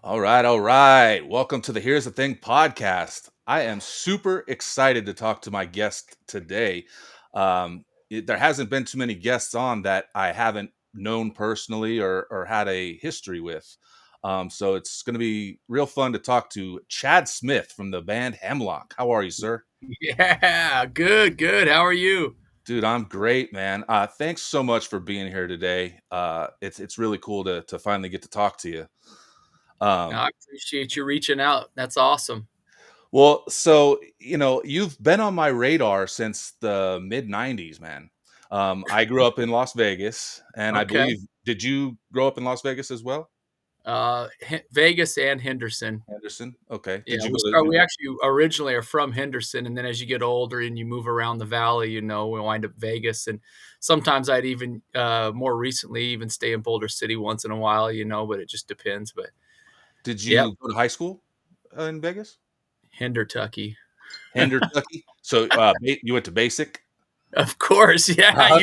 All right, all right. Welcome to the Here's the Thing podcast. I am super excited to talk to my guest today. There hasn't been too many guests on that I haven't known personally or had a history with. So it's going to be real fun to talk to Chad Smith from the band Hemlock. How are you, sir? Yeah, good, good. How are you? Dude, I'm great, man. Thanks so much for being here today. It's really cool to finally get to talk to you. Um, I appreciate you reaching out. That's awesome. Well, so, you've been on my radar since the mid 90s, man. I grew up in Las Vegas, and I Okay. believe did you grow up in Las Vegas as well? Vegas and Henderson. Henderson? Okay. Yeah, Did you we go to start. We actually originally are from Henderson, and then as you get older and you move around the valley, we wind up Vegas, and sometimes I'd even more recently even stay in Boulder City once in a while, but it just depends. But did yep, you go to high school in Vegas? Hendertucky. Hendertucky? So, you went to basic? Of course, yeah, Okay.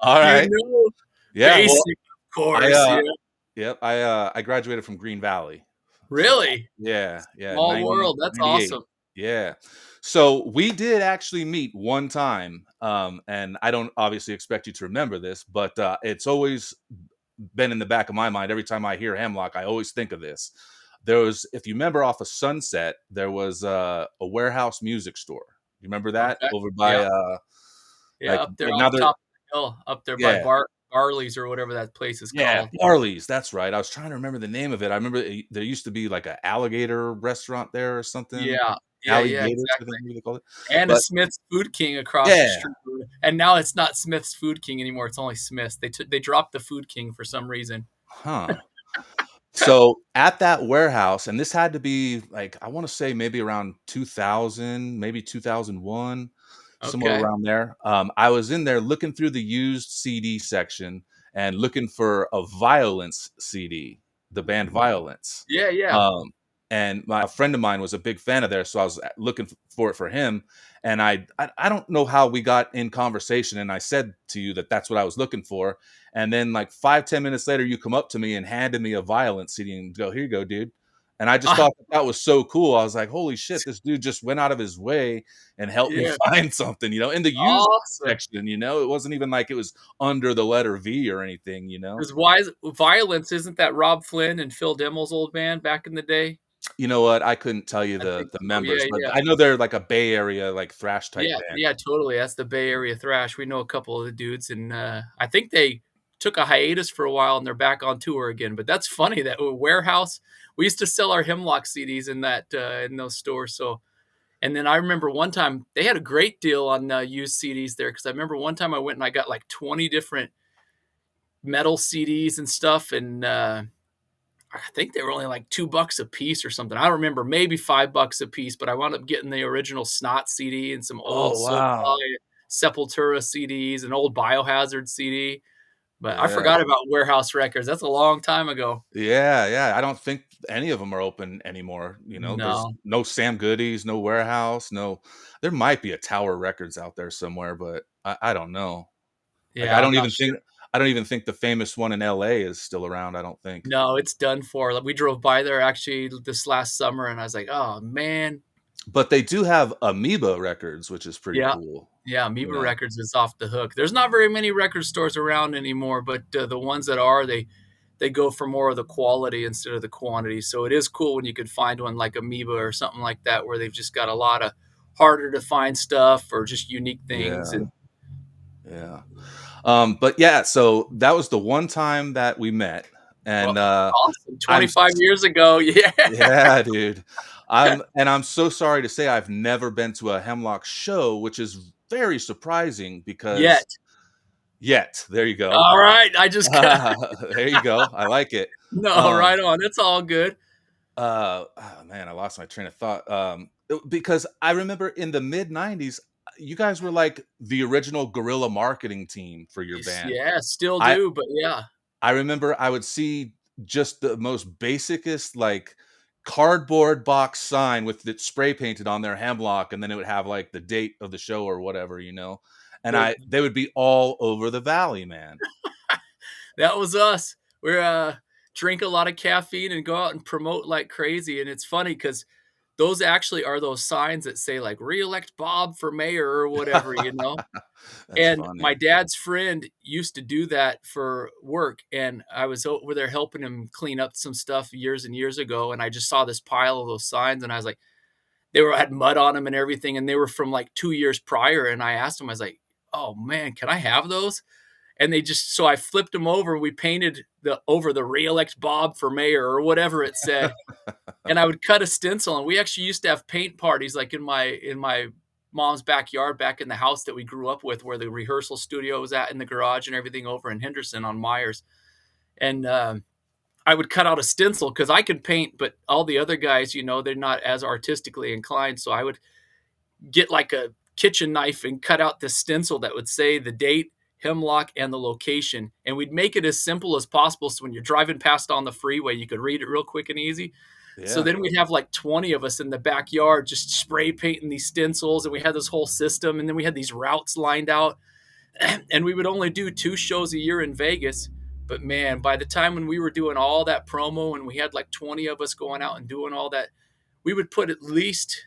All you right. know, Yeah, well, basic, of I course, yeah. yep, I graduated from Green Valley. So, Really? yeah, Small 90 world. That's 98. awesome. Yeah. So, we did actually meet one time, and I don't obviously expect you to remember this, but, it's always been in the back of my mind. Every time I hear Hemlock, I always think of this. There was if you remember off of Sunset, there was, a warehouse music store. You remember that? Okay. Over by, Yeah. Yeah, up there like, on now the they're top of the hill, up there by yeah. Barley's or whatever that place is Yeah, called. Barley's, that's right. I was trying to remember the name of it. I remember there used to be like an alligator restaurant there or something. Yeah. Yeah, yeah, Alligators, I exactly. think maybe they called it. And a But Smith's Food King across the yeah, street, and now it's not Smith's Food King anymore, it's only Smith's. They dropped the Food King for some reason. huh. So at that warehouse, and this had to be like I want to say maybe around 2000, maybe 2001, somewhere Okay. around there. I was in there looking through the used CD section and looking for a Violence CD, the band Violence. Yeah, yeah. Um, and a friend of mine was a big fan of theirs, so I was looking for it for him. And I don't know how we got in conversation, and I said to you that that's what I was looking for. And then like 5, 10 minutes later, you come up to me and handed me a Violence CD and go, "Here you go, dude." And I just Ah, thought that was so cool. I was like, "Holy shit, this dude just went out of his way and helped me yeah, find something." In the used awesome. section. It wasn't even like it was under the letter V or anything. 'Cause wise Violence, isn't that Rob Flynn and Phil Dimmel's old band back in the day? You know what? I couldn't tell you I think the so, members, yeah, but yeah. I know they're like a Bay Area, like thrash type Yeah, band. yeah, totally, that's the Bay Area thrash. We know a couple of the dudes, and, I think they took a hiatus for a while, and they're back on tour again, but that's funny that warehouse we used to sell our Hemlock CDs in in those stores, so and then I remember one time they had a great deal on, used CDs there because I remember one time I went and I got, like, 20 different metal CDs and stuff, and, I think they were only like $2 a piece or something. I don't remember, maybe $5 a piece, but I wound up getting the original Snot CD and some old Oh, wow. Soulfly, Sepultura CDs, an old Biohazard CD. But I Yeah. forgot about Warehouse Records. That's a long time ago. Yeah, yeah. I don't think any of them are open anymore. There's No. no Sam Goody's, no Warehouse, no there might be a Tower Records out there somewhere, but I don't know. Like, Yeah, I'm not sure. I don't even think the famous one in LA is still around, I don't think. No, it's done for. Like, we drove by there actually this last summer, and I was like, "Oh, man." But they do have Amoeba Records, which is pretty Yeah. cool. Yeah, You Amoeba know? Records is off the hook. There's not very many record stores around anymore, but, the ones that are, they go for more of the quality instead of the quantity, so it is cool when you could find one like Amoeba or something like that where they've just got a lot of harder to find stuff or just unique things, Yeah, and yeah. But yeah, so that was the one time that we met, well, and, awesome, I'm 25 years ago, yeah. yeah, dude. I'm so sorry to say I've never been to a Hemlock show, which is very surprising because Yet. yet, there you go. Alright, I just There you go. I like it. No, Um, right on, it's all good. oh man, I lost my train of thought. Because I remember in the mid '90s, you guys were like the original guerrilla marketing team for your band. Yeah, still I do, but yeah. I remember I would see just the most basicest, like, cardboard box sign with it spray painted on their Hemlock, and then it would have, like, the date of the show or whatever. And The they would be all over the valley, man. That was us. We're drink a lot of caffeine and go out and promote like crazy, and it's funny because those actually are those signs that say, like, "Reelect Bob for mayor," or whatever, you know? That's And my funny. dad's friend used to do that for work, and I was over there helping him clean up some stuff years and years ago, and I just saw this pile of those signs, and I was like they were had mud on them and everything, and they were from, like, 2 years prior, and I asked him, I was like, "Oh, man, can I have those?" And they just so I flipped them over, we painted the "Reelect Bob for mayor," or whatever it said, and I would cut a stencil, and we actually used to have paint parties, like, in my mom's backyard back in the house that we grew up with where the rehearsal studio was at in the garage and everything over in Henderson on Myers, and, I would cut out a stencil because I could paint, but all the other guys, they're not as artistically inclined, so I would get, like, a kitchen knife and cut out this stencil that would say the date, Hemlock, and the location, and we'd make it as simple as possible so when you're driving past on the freeway, you could read it real quick and easy. So Yeah. then we'd have like 20 of us in the backyard just spray painting these stencils, and we had this whole system, and then we had these routes lined out, and we would only do 2 shows a year in Vegas. But man, by the time when we were doing all that promo and we had like 20 of us going out and doing all that, we would put at least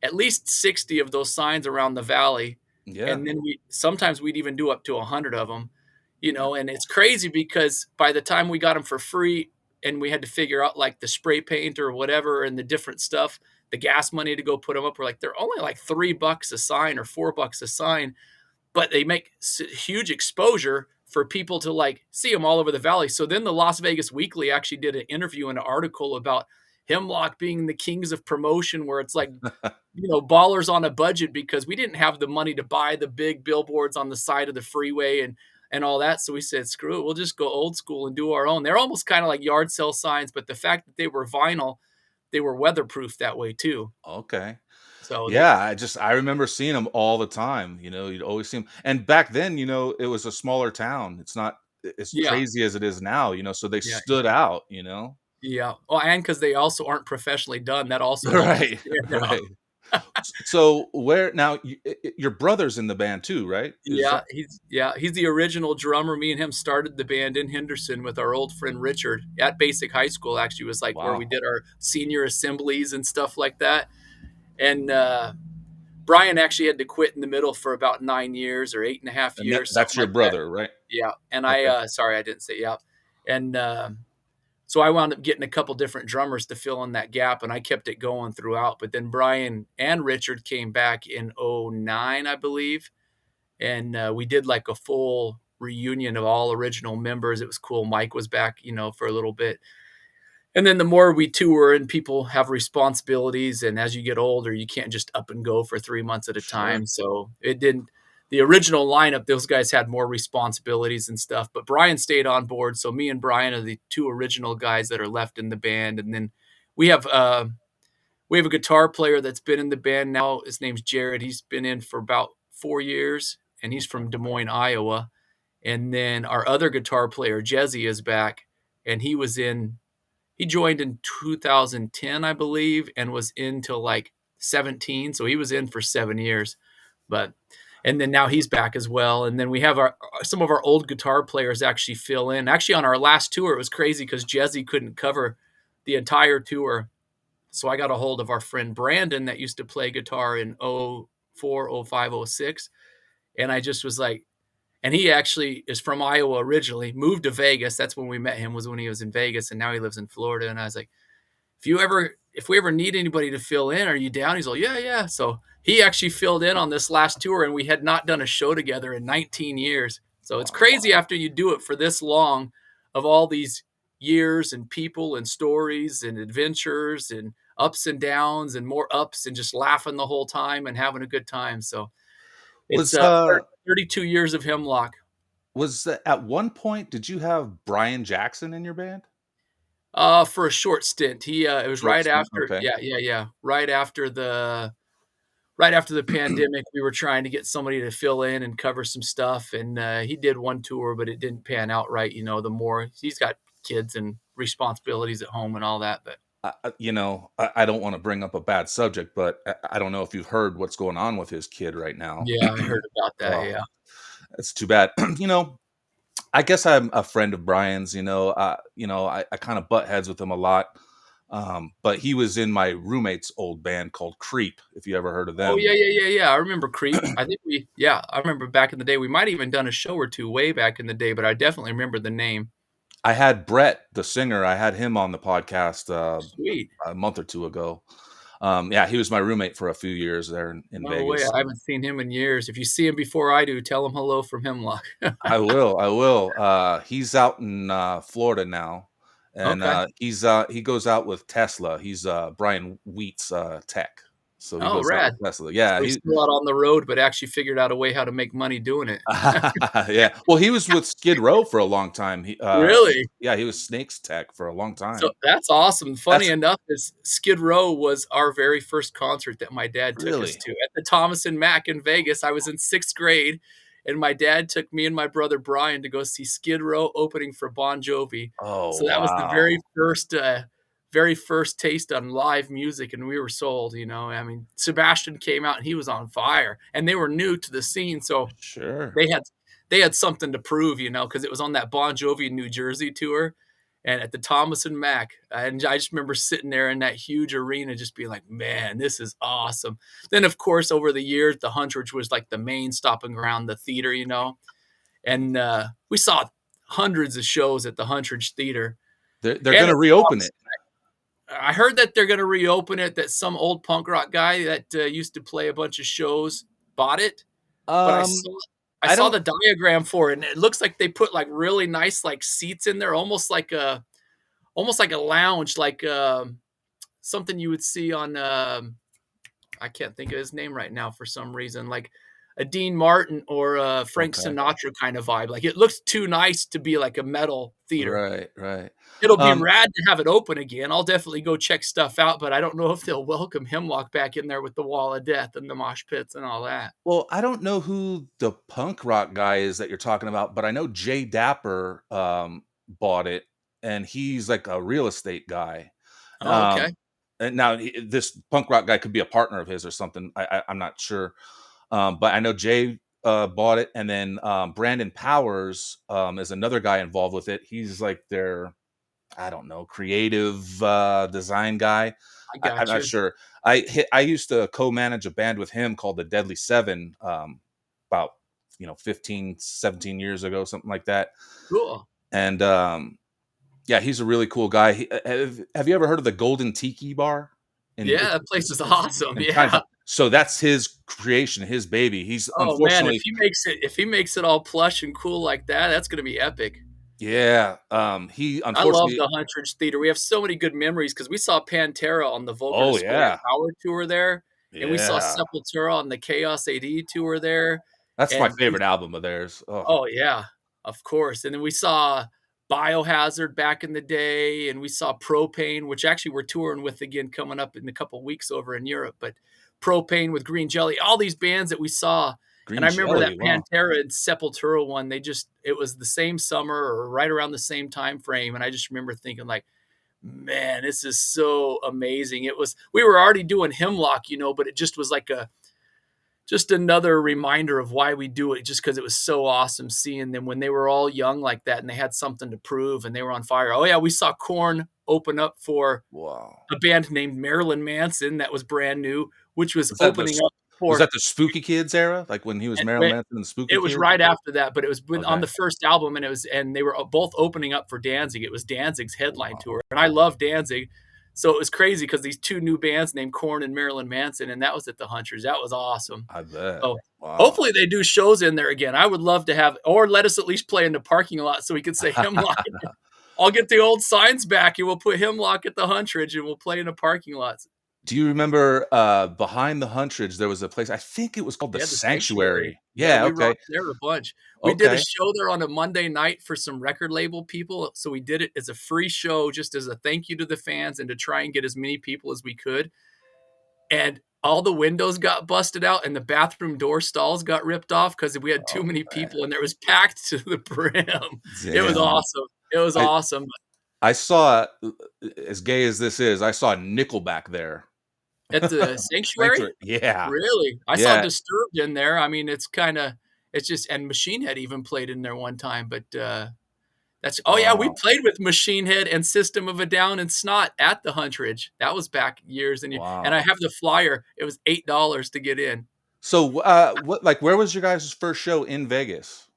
60 of those signs around the valley, Yeah. and then we sometimes we'd even do up to 100 of them, and it's crazy because by the time we got them for free and we had to figure out, like, the spray paint or whatever and the different stuff, the gas money to go put them up, we're like, "They're only like $3 a sign or $4 a sign," but they make huge exposure for people to like see them all over the valley. So then the Las Vegas Weekly actually did an interview and an article about Hemlock being the kings of promotion, where it's like, ballers on a budget because we didn't have the money to buy the big billboards on the side of the freeway and all that. So we said, screw it, we'll just go old school and do our own. They're almost kind of like yard sale signs, but the fact that they were vinyl, they were weatherproof that way too. Okay. So they Yeah, I remember seeing them all the time, you'd always see them. And back then, it was a smaller town. It's not as yeah, crazy as it is now, so they yeah, stood out. yeah. Oh, and because they also aren't professionally done, that also helps them Right, stand out. right. So where now your brother's in the band too, right? Is Yeah, that he's the original drummer. Me and him started the band in Henderson with our old friend Richard at Basic High School, actually, was, like, where we wow. did our senior assemblies and stuff like that, and, Brian actually had to quit in the middle for about 9 years or 8 and a half And years, that's something your like that. brother, right? Yeah, and Okay. sorry, I didn't say yeah, and, so I wound up getting a couple different drummers to fill in that gap, and I kept it going throughout, but then Brian and Richard came back in '09, I believe, and we did like a full reunion of all original members. It was cool. Mike was back, for a little bit. And then the more we tour and people have responsibilities, and as you get older, you can't just up and go for 3 months at a Sure. time. So it didn't. The original lineup, those guys had more responsibilities and stuff, but Brian stayed on board. So me and Brian are the two original guys that are left in the band, and then we have uh, we have a guitar player that's been in the band now. His name's Jared. He's been in for about 4 years, and he's Okay. from Des Moines, Iowa. And then our other guitar player, Jesse, is back, and he joined in 2010, I believe, and was in till like 17. So he was in for 7 years. But and then now he's back as well. And then we have our some of our old guitar players actually fill in. Actually, on our last tour, it was crazy because Jesse couldn't cover the entire tour. So I got a hold of our friend Brandon that used to play guitar in '04, '05, '06, and I just was like, and he actually is from Iowa originally, moved to Vegas. That's when we met him, was when he was in Vegas, and now he lives in Florida. And I was like, if we ever need anybody to fill in, are you down? He's like, yeah, yeah. So he actually filled in on this last tour, and we had not done a show together in 19 years. So it's Wow. crazy after you do it for this long, of all these years and people and stories and adventures and ups and downs and more ups and just laughing the whole time and having a good time. So it's Was 32 years of Hemlock. at one point did you have Brian Jackson in your band? For a short stint. It was Short right stint, after, okay. yeah, yeah, yeah, right after the pandemic. We were trying to get somebody to fill in and cover some stuff, and, he did one tour, but it didn't pan out right, the more he's got kids and responsibilities at home and all that, but I don't wanna bring up a bad subject, but I don't know if you've heard what's going on with his kid right now. yeah, I heard about that, Oh, yeah. that's too bad. You know, I guess I'm a friend of Brian's, I kind of butt heads with him a lot. But he was in my roommate's old band called Creep, if you ever heard of Oh, them. yeah, yeah, yeah, yeah, I remember Creep. I think we yeah, I remember back in the day, we might even done a show or 2 way back in the day, but I definitely remember the name. I had Brett, the singer, I had him on the podcast Sweet. a month or two ago. Yeah, he was my roommate for a few years there in No way, Vegas. I haven't seen him in years. If you see him before I do, tell him hello from Hemlock. I will, I will. He's out in Florida now, and Okay. he goes out with Tesla. He's Brian Wheat's tech, so he Oh, goes out rad. with Tesla. So Yeah, he's he still out on the road, but actually figured out a way how to make money doing it. yeah. Well, he was with Skid Row for a long time. Really? Yeah, he was Snake's tech for a long So time. that's awesome. Funny That's enough is Skid Row was our very first concert that my dad took us really. to at the Thomas and Mack in Vegas. I was in 6th grade, and my dad took me and my brother Brian to go see Skid Row opening for Bon Jovi. Oh, So that was the wow. very first taste on live music, and we were sold, you know? I mean, Sebastian came out, and he was on fire, and they were new to the scene, so Sure. they had they had something to prove, you know, because it was on that Bon Jovi New Jersey tour and at the Thomas and Mack. And I just remember sitting there in that huge arena just being like, man, this is awesome. Then, of course, over the years, the Huntridge was like the main stopping ground, the theater, you know, and we saw hundreds of shows at the Huntridge Theater. They're And gonna at the reopen Thomas, it. I heard that they're going to reopen it, that some old punk rock guy that used to play a bunch of shows bought it, but Um, I I saw don't the diagram for it, and it looks like they put, like, really nice, like, seats in there, almost like a lounge, like, something you would see on, I can't think of his name right now for some reason, like a Dean Martin or a Frank okay. Sinatra kind of vibe. Like, it looks too nice to be like a metal theater. Right, right. It'll be Um, rad to have it open again. I'll definitely go check stuff out, but I don't know if they'll welcome Hemlock back in there with the wall of death and the mosh pits and all that. well, I don't know who the punk rock guy is that you're talking about, but I know Jay Dapper, bought it, and he's like a real estate guy. Oh, okay. Um, and now this punk rock guy could be a partner of his or something. I'm not sure. But I know Jay bought it, and then Brandon Powers is another guy involved with it. He's like their, I don't know, creative design guy. I I'm got not you. sure. I used to co-manage a band with him called the Deadly Seven, about 15, 17 years ago, something like that. Cool. And yeah, he's a really cool guy. Have you ever heard of the Golden Tiki Bar? And Yeah, that place is awesome. and kind Yeah. of so that's his creation, his baby. He's Oh, man, unfortunately, if he makes it all plush and cool like that, that's gonna be epic. yeah, he I love unfortunately. the Huntridge Theater. We have so many good memories because we saw Pantera on the Vulgar Oh Display of yeah, Power tour there, and we saw yeah. Sepultura on the Chaos AD tour there, That's my and we favorite album of theirs. Oh, oh, yeah, of course, and then we saw Biohazard back in the day, and we saw Propane, which actually we're touring with again coming up in a couple weeks over in Europe, but Propane with Green Jelly, all these bands that we saw, and Green I remember that Jelly. Wow. Pantera and Sepultura one, it was the same summer or right around the same time frame, and I just remember thinking like, "Man, this is so amazing." We were already doing Hemlock, you know, but it just was like just another reminder of why we do it just because it was so awesome seeing them when they were all young like that and they had something to prove and they were on fire. Oh yeah, we saw Korn open up for Wow. a band named Marilyn Manson that was brand new, which was Was that opening up for the Spooky Kids era? Like when he was and Marilyn wait, Manson and the Spooky it was Kids? right after that, but it was on Okay. the first album, and they were both opening up for Danzig. It was Danzig's headline Wow. tour, and I love Danzig, so it was crazy because these two new bands named Korn and Marilyn Manson, and that was at the Hunters. That was awesome. I bet. So Wow. hopefully they do shows in there again. I would love to have, or let us at least play in the parking lot so we could say Hemlock. I'll get the old signs back, and we'll put Hemlock at the Huntridge, and we'll play in the parking lots. Do you remember behind the Huntridge there was a place, I think it was called the Yeah, the Sanctuary. Sanctuary. Yeah, Yeah, we okay. rocked there a bunch. We did a Okay. show there on a Monday night for some record label people, so we did it as a free show just as a thank you to the fans and to try and get as many people as we could, and all the windows got busted out and the bathroom door stalls got ripped off because we had too Oh many man. people and it was packed to the brim. It was Damn. awesome. It was I awesome. I saw, as gay as this is, I saw Nickelback there. At the Sanctuary? Sanctuary. Yeah. Really? I saw Yeah. Disturbed in there. I mean, It's just and Machine Head even played in there one time, but, that's oh, yeah, we Wow. played with Machine Head and System of a Down and Snot at the Huntridge. That was back years and I Wow. have the flyer. It was $8 to get in. So, what like, where was your guys' first show in Vegas?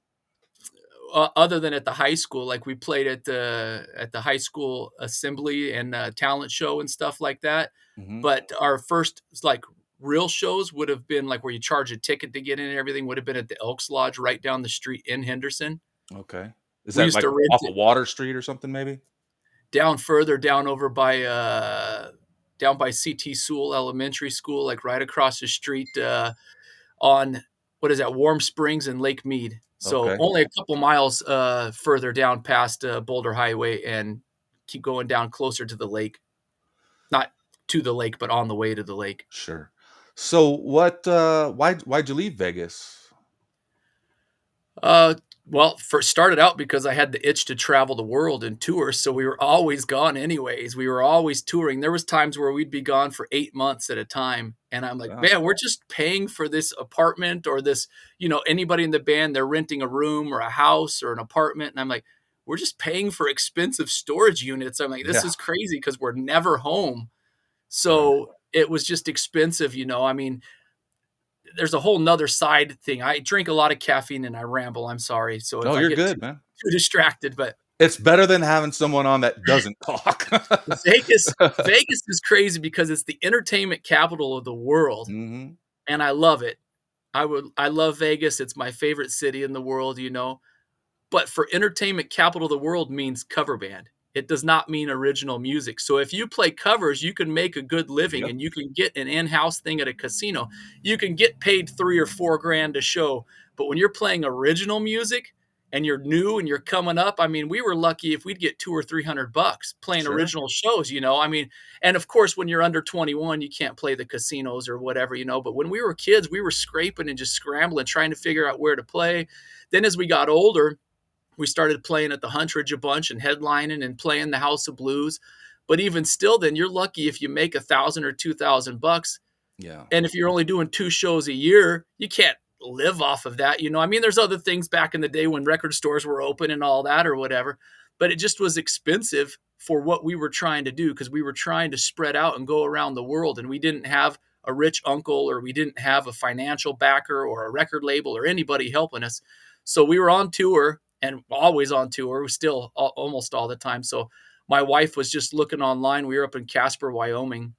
Other than at the high school, like, we played at the high school assembly and, talent show and stuff like that, Mhm. but our first, like, real shows would have been, like, where you charge a ticket to get in and everything would have been at the Elks Lodge right down the street in Henderson. Okay. Is We that, used like, to rent off it of Water Street or something maybe? down further down over by, down by CT Sewell Elementary School, like, right across the street, on what is that? Warm Springs and Lake Mead. So Okay, only a couple miles further down past Boulder Highway and keep going down closer to the lake. Not to the lake, but on the way to the lake. sure. So why'd you leave Vegas? Uh, well, first started out because I had the itch to travel the world and tour, so we were always gone anyways. We were always touring. There was times where we'd be gone for 8 months at a time, and I'm like, Ah, "Man, we're just paying for this apartment or this, anybody in the band, they're renting a room or a house or an apartment." And I'm like, "We're just paying for expensive storage units." I'm like, "This yeah, is crazy because 'cause we're never home." right. So, it was just expensive. I mean, there's a whole 'nother side thing. I drink a lot of caffeine and I ramble, I'm sorry. So No, if I you're get good, man. too distracted, but It's better than having someone on that doesn't talk. Vegas is crazy because it's the entertainment capital of the world, Mhm. and I love it. I love Vegas. It's my favorite city in the world. But for entertainment capital of the world means cover band. It does not mean original music. So if you play covers, you can make a good living Yep, and you can get an in-house thing at a casino. You can get paid 3 or 4 grand a show. But when you're playing original music and you're new and you're coming up, I mean, we were lucky if we'd get 2 or 300 bucks playing sure. original shows. I mean, and of course when you're under 21, you can't play the casinos or whatever, but when we were kids, we were scraping and just scrambling trying to figure out where to play. Then as we got older, we started playing at the Huntridge a bunch and headlining and playing the House of Blues. But even still, then you're lucky if you make 1,000 or 2,000 bucks. Yeah. And if you're only doing 2 shows a year, you can't live off of that. I mean, there's other things back in the day when record stores were open and all that or whatever, but it just was expensive for what we were trying to do because we were trying to spread out and go around the world, and we didn't have a rich uncle or we didn't have a financial backer or a record label or anybody helping us. So we were on tour and always on tour, still almost all the time. So my wife was just looking online. We were up in Casper, Wyoming,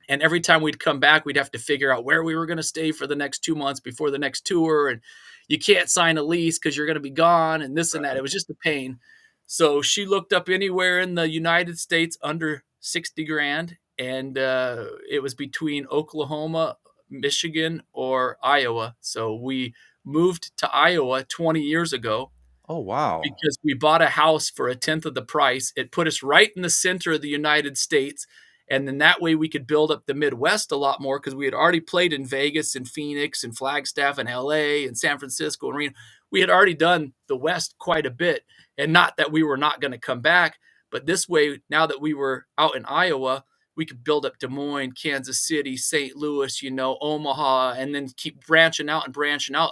and every time we'd come back, we'd have to figure out where we were going to stay for the next 2 months before the next tour. And you can't sign a lease because you're going to be gone and this and that. Right. It was just a pain. So she looked up anywhere in the United States under 60 grand. And it was between Oklahoma, Michigan, or Iowa. So we moved to Iowa 20 years ago Oh, wow. because we bought a house for a tenth of the price. It put us right in the center of the United States. And then that way we could build up the Midwest a lot more because we had already played in Vegas and Phoenix and Flagstaff and LA and San Francisco and Reno. We had already done the West quite a bit. And not that we were not going to come back, but this way, now that we were out in Iowa, we could build up Des Moines, Kansas City, St. Louis, Omaha, and then keep branching out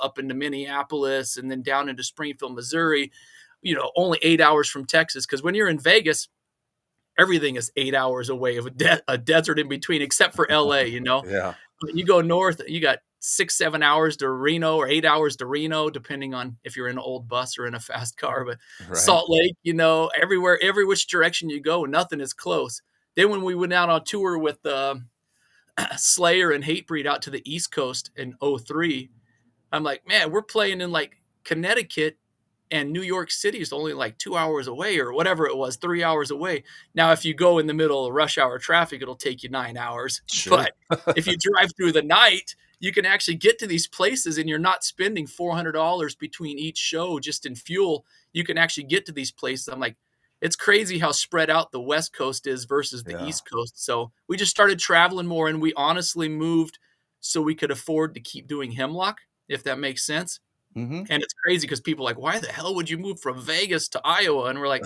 up into Minneapolis and then down into Springfield, Missouri, only 8 hours from Texas. Because when you're in Vegas, everything is 8 hours away of a desert in between, except for LA. Yeah, You go north, you got 6, 7 hours to Reno or 8 hours to Reno, depending on if you're in an old bus or in a fast car. But right. Salt Lake, everywhere, every which direction you go, nothing is close. Then when we went out on tour with Slayer and Hatebreed out to the East Coast in '03, I'm like, man, we're playing in like Connecticut and New York City is only like 2 hours away or whatever it was, 3 hours away. Now, if you go in the middle of rush hour traffic, it'll take you 9 hours. Sure. But if you drive through the night, you can actually get to these places and you're not spending $400 between each show just in fuel. You can actually get to these places. I'm like, it's crazy how spread out the West Coast is versus the Yeah. East Coast. So we just started traveling more and we honestly moved so we could afford to keep doing Hemlock, if that makes sense. Mhm. And it's crazy because people are like, "Why the hell would you move from Vegas to Iowa?" And we're like,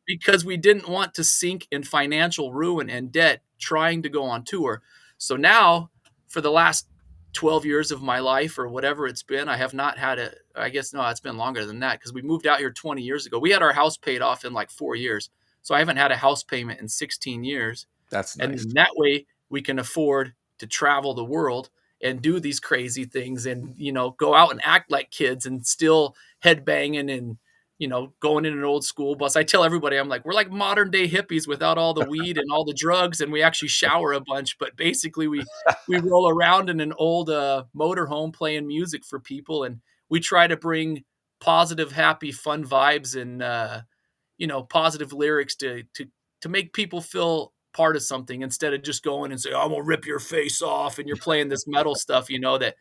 "Because we didn't want to sink in financial ruin and debt trying to go on tour." So now, for the last 12 years of my life or whatever it's been, I have not had a, I guess, no, it's been longer than that because we moved out here 20 years ago. We had our house paid off in like 4 years. So I haven't had a house payment in 16 years. That's And nice. then that way we can afford to travel the world and do these crazy things and, go out and act like kids and still headbanging and, going in an old school bus. I tell everybody, I'm like, we're like modern day hippies without all the weed and all the drugs. And we actually shower a bunch, but basically we roll around in an old motorhome playing music for people. And we try to bring positive, happy, fun vibes and, positive lyrics to make people feel part of something instead of just going and say, "I'm gonna rip your face off," and you're playing this metal stuff. That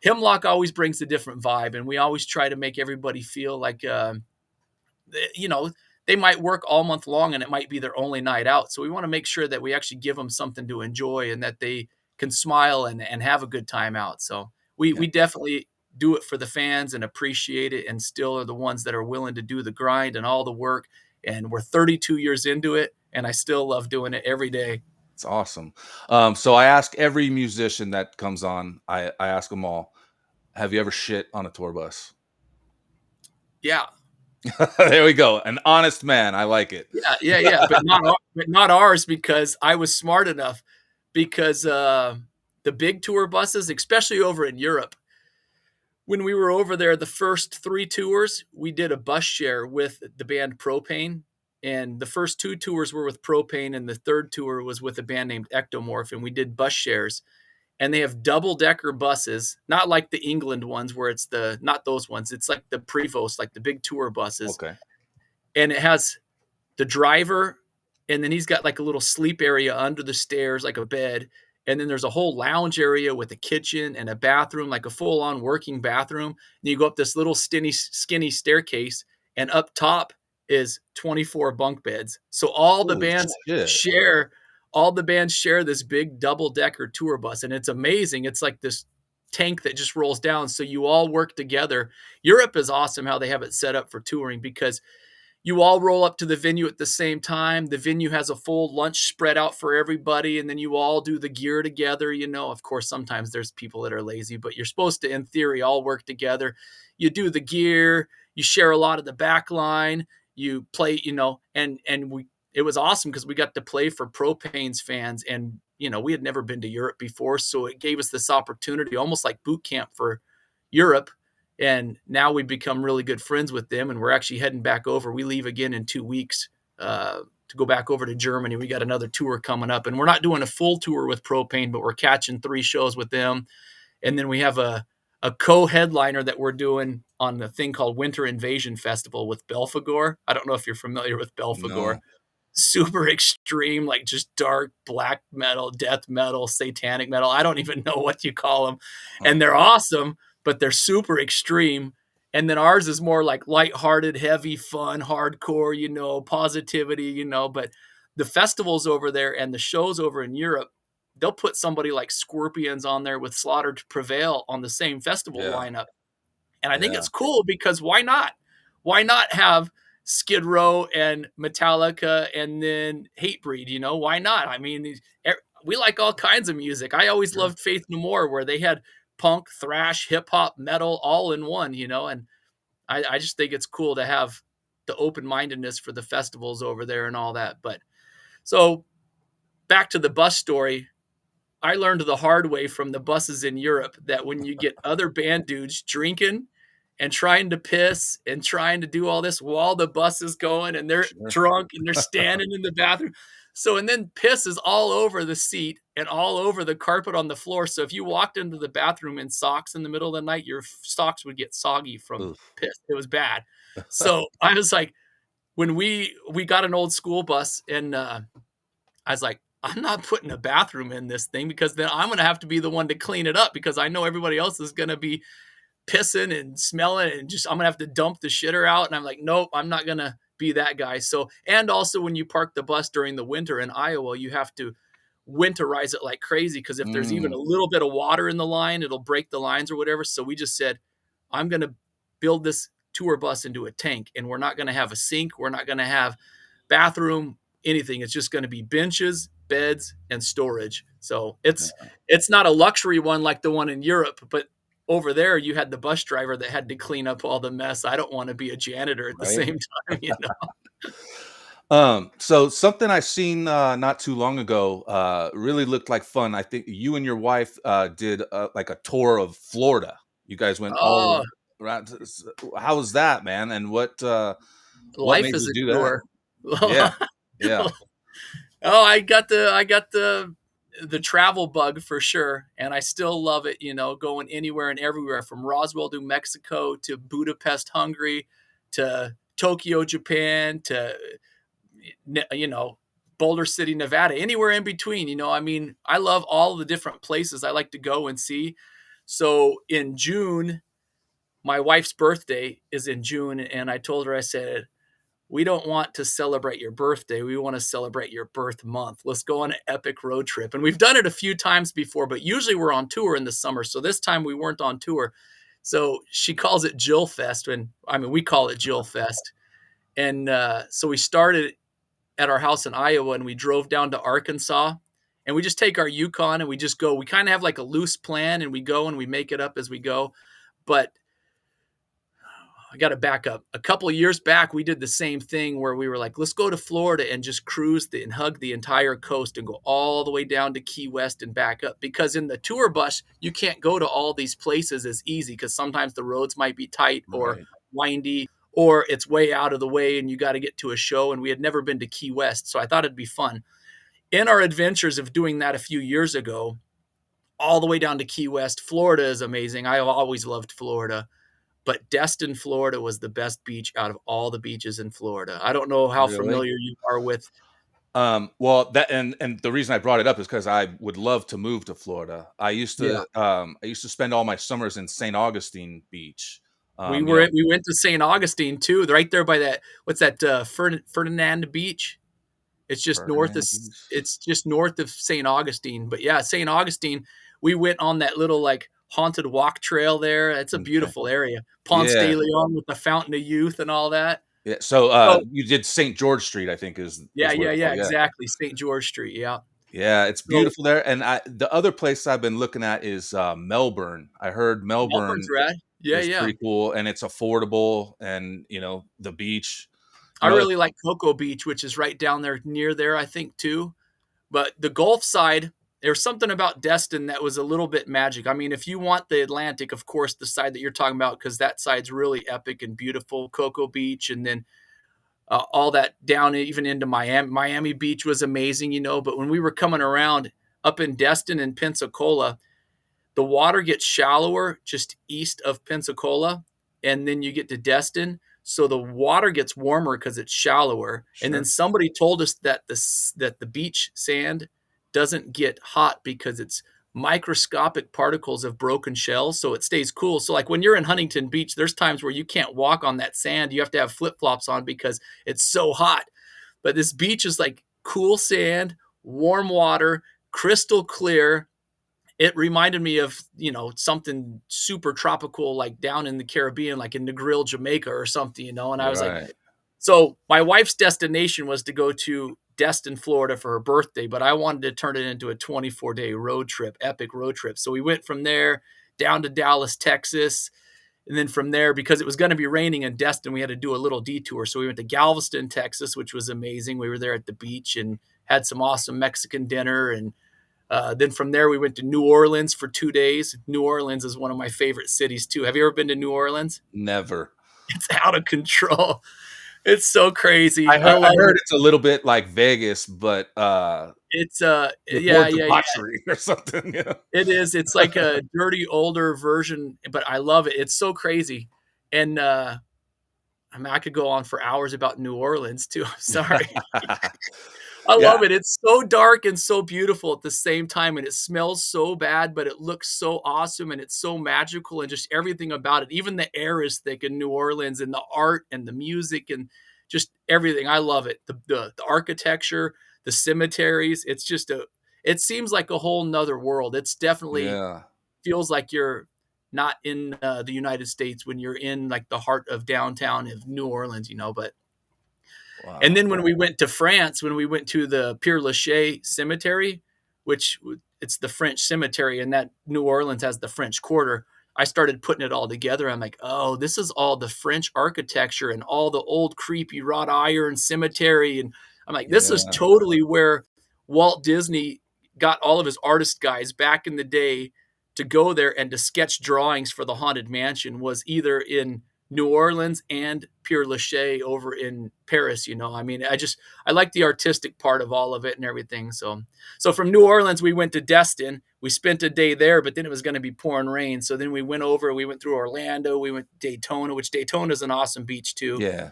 Hemlock always brings a different vibe, and we always try to make everybody feel like, you know, they might work all month long and it might be their only night out. So we want to make sure that we actually give them something to enjoy and that they can smile and have a good time out. So we Yeah, we definitely do it for the fans and appreciate it and still are the ones that are willing to do the grind and all the work. And we're 32 years into it and I still love doing it every day. it's awesome. So I ask every musician that comes on, I ask them all, have you ever shit on a tour bus? Yeah. There we go. An honest man. I like it. Yeah, yeah, yeah, but not ours because I was smart enough because the big tour buses, especially over in Europe, when we were over there, the first 3 tours, we did a bus share with the band Propane, and the first 2 tours were with Propane, and the 3rd tour was with a band named Ectomorph, and we did bus shares. And they have double-decker buses, not like the England ones where it's not those ones. It's like the Prevost, like the big tour buses. Okay. And it has the driver, and then he's got like a little sleep area under the stairs, like a bed. And then there's a whole lounge area with a kitchen and a bathroom, like a full on working bathroom. And you go up this little skinny staircase, and up top is 24 bunk beds. So Holy shit. all the bands share this big double decker tour bus. And it's amazing. It's like this tank that just rolls down. So you all work together. Europe is awesome how they have it set up for touring because you all roll up to the venue at the same time. The venue has a full lunch spread out for everybody, and then you all do the gear together. Of course, sometimes there's people that are lazy, but you're supposed to, in theory, all work together. You do the gear, you share a lot of the back line, you play, and we it was awesome because we got to play for Propane's fans, and we had never been to Europe before, so it gave us this opportunity, almost like boot camp for Europe. And now we've become really good friends with them, and we're actually heading back over. We leave again in 2 weeks to go back over to Germany. We got another tour coming up, and we're not doing a full tour with Propane, but we're catching 3 shows with them. And then we have a co-headliner that we're doing on the thing called Winter Invasion Festival with Belphegor. I don't know if you're familiar with Belphegor. No. Super extreme, like just dark black metal, death metal, satanic metal. I don't even know what you call them. Huh. And they're awesome, but they're super extreme. And then ours is more like lighthearted, heavy, fun, hardcore, positivity, but the festivals over there and the shows over in Europe, they'll put somebody like Scorpions on there with Slaughter to Prevail on the same festival Yeah. lineup. And I think Yeah. it's cool because why not? Why not have Skid Row and Metallica and then Hatebreed? Why not? I mean, we like all kinds of music. I always Sure. loved Faith No More, where they had punk, thrash, hip hop, metal all in one. And I just think it's cool to have the open mindedness for the festivals over there and all that. But so back to the bus story. I learned the hard way from the buses in Europe that when you get other band dudes drinking and trying to piss and trying to do all this while the bus is going and they're Sure. drunk and they're standing in the bathroom. So, and then piss is all over the seat and all over the carpet on the floor. So if you walked into the bathroom in socks in the middle of the night, your socks would get soggy from Oof. piss. It was bad. So I was like, when we got an old school bus and I was like, I'm not putting a bathroom in this thing because then I'm going to have to be the one to clean it up because I know everybody else is going to be pissing and smelling and just I'm going to have to dump the shitter out. And I'm like, nope, I'm not going to be that guy. So, and also when you park the bus during the winter in Iowa, you have to winterize it like crazy because if there's even Mm. a little bit of water in the line, it'll break the lines or whatever. So we just said, I'm going to build this tour bus into a tank and we're not going to have a sink. We're not going to have bathroom. anything. It's just going to be benches, beds, and storage. So it's not a luxury one like the one in Europe, but over there you had the bus driver that had to clean up all the mess. I don't want to be a janitor at the Right. same time, you know. So something I seen not too long ago really looked like fun. I think you and your wife did like a tour of Florida. You guys went all Oh, around. How was that, man? And what life made is you a do that? chore. Yeah, yeah, Oh, I got the travel bug for sure, and I still love it, you know, going anywhere and everywhere from Roswell, New Mexico to Budapest, Hungary to Tokyo, Japan to you know, Boulder City, Nevada, anywhere in between, you know. I mean, I love all the different places I like to go and see. So in June, my wife's birthday is in June, and I told her, I said, we don't want to celebrate your birthday. We want to celebrate your birth month. Let's go on an epic road trip. And we've done it a few times before, but usually we're on tour in the summer. So this time we weren't on tour. So she calls it Jill Fest. And I mean, we call it Jill Fest. And so we started at our house in Iowa and we drove down to Arkansas. And we just take our Yukon and we just go. We kind of have like a loose plan and we go and we make it up as we go. But I got to back up. A couple of years back, we did the same thing where we were like, let's go to Florida and just and hug the entire coast and go all the way down to Key West and back up. Because in the tour bus, you can't go to all these places as easy because sometimes the roads might be tight or right. windy or it's way out of the way and you got to get to a show. And we had never been to Key West. So I thought it'd be fun. In our adventures of doing that a few years ago, all the way down to Key West, Florida is amazing. I always loved Florida, but Destin, Florida was the best beach out of all the beaches in Florida. I don't know how Really? familiar you are with. Well, that and the reason I brought it up is because I would love to move to Florida. Yeah, I used to spend all my summers in St. Augustine Beach. we You were know, we went to St. Augustine too, right there by that. What's that? Ferdinand Beach. It's just north of Ferdinand Beach. it's just north of St. Augustine. But yeah, St. Augustine. We went on that little like haunted walk trail there. It's a Okay. beautiful area. Ponce de Yeah. Leon with the Fountain of Youth and all that. Yeah. So So you did St. George Street, I think yeah, is what yeah, it's yeah, called. Yeah. exactly. St. George Street. Yeah. Yeah, it's So beautiful there. And the other place I've been looking at is Melbourne. I heard Melbourne's Melbourne rad. Yeah, is yeah. pretty cool and it's affordable and the beach. I You know, really like Cocoa Beach, which is right down there near there, I think, too. But the Gulf side, there's something about Destin that was a little bit magic. I mean, if you want the Atlantic, of course, the side that you're talking about, because that side's really epic and beautiful, Cocoa Beach, and then all that down even into Miami. Miami Beach was amazing, you know. But when we were coming around up in Destin and Pensacola, the water gets shallower just east of Pensacola, and then you get to Destin. So the water gets warmer because it's shallower. And then sure. somebody told us that the beach sand doesn't get hot because it's microscopic particles of broken shells, so it stays cool. So like when you're in Huntington Beach, there's times where you can't walk on that sand. You have to have flip-flops on because it's so hot. But this beach is like cool sand, warm water, crystal clear. It reminded me of, you know, something super tropical, like down in the Caribbean, like in Negril, Jamaica or something, you know. And I was like, Right. so my wife's destination was to go to Destin, Florida for her birthday, but I wanted to turn it into a 24-day road trip, epic road trip. So we went from there down to Dallas, Texas. And then from there, because it was going to be raining in Destin, we had to do a little detour. So we went to Galveston, Texas, which was amazing. We were there at the beach and had some awesome Mexican dinner. And then from there, we went to New Orleans for 2 days. New Orleans is one of my favorite cities, too. Have you ever been to New Orleans? Never. It's out of control. It's so crazy. I I love heard it. it's a little bit like Vegas, but It's with yeah, more yeah, yeah. debauchery or something. Yeah. It is. It's like a dirty older version, but I love it. It's so crazy. And I mean, I could go on for hours about New Orleans too. I'm sorry. I Yeah. love it. It's so dark and so beautiful at the same time, and it smells so bad, but it looks so awesome, and it's so magical, and just everything about it. Even the air is thick in New Orleans, and the art and the music and just everything. I love it. The architecture, the cemeteries. It's just a. It seems like a whole nother world. It's definitely Yeah. feels like you're not in the United States when you're in like the heart of downtown of New Orleans, you know. But And Wow. then when we went to France, when we went to the Père Lachaise cemetery, which it's the French cemetery, and that New Orleans has the French Quarter. I started putting it all together. I'm like, oh, this is all the French architecture and all the old creepy wrought iron cemetery. And I'm like, this is Yeah. totally where Walt Disney got all of his artist guys back in the day to go there and to sketch drawings for the Haunted Mansion was either in New Orleans and Père Lachaise over in Paris. I mean, I like the artistic part of all of it and everything. So from New Orleans, we went to Destin. We spent a day there, but then it was going to be pouring rain. So then we went through Orlando, we went to Daytona, which Daytona is an awesome beach too. Yeah.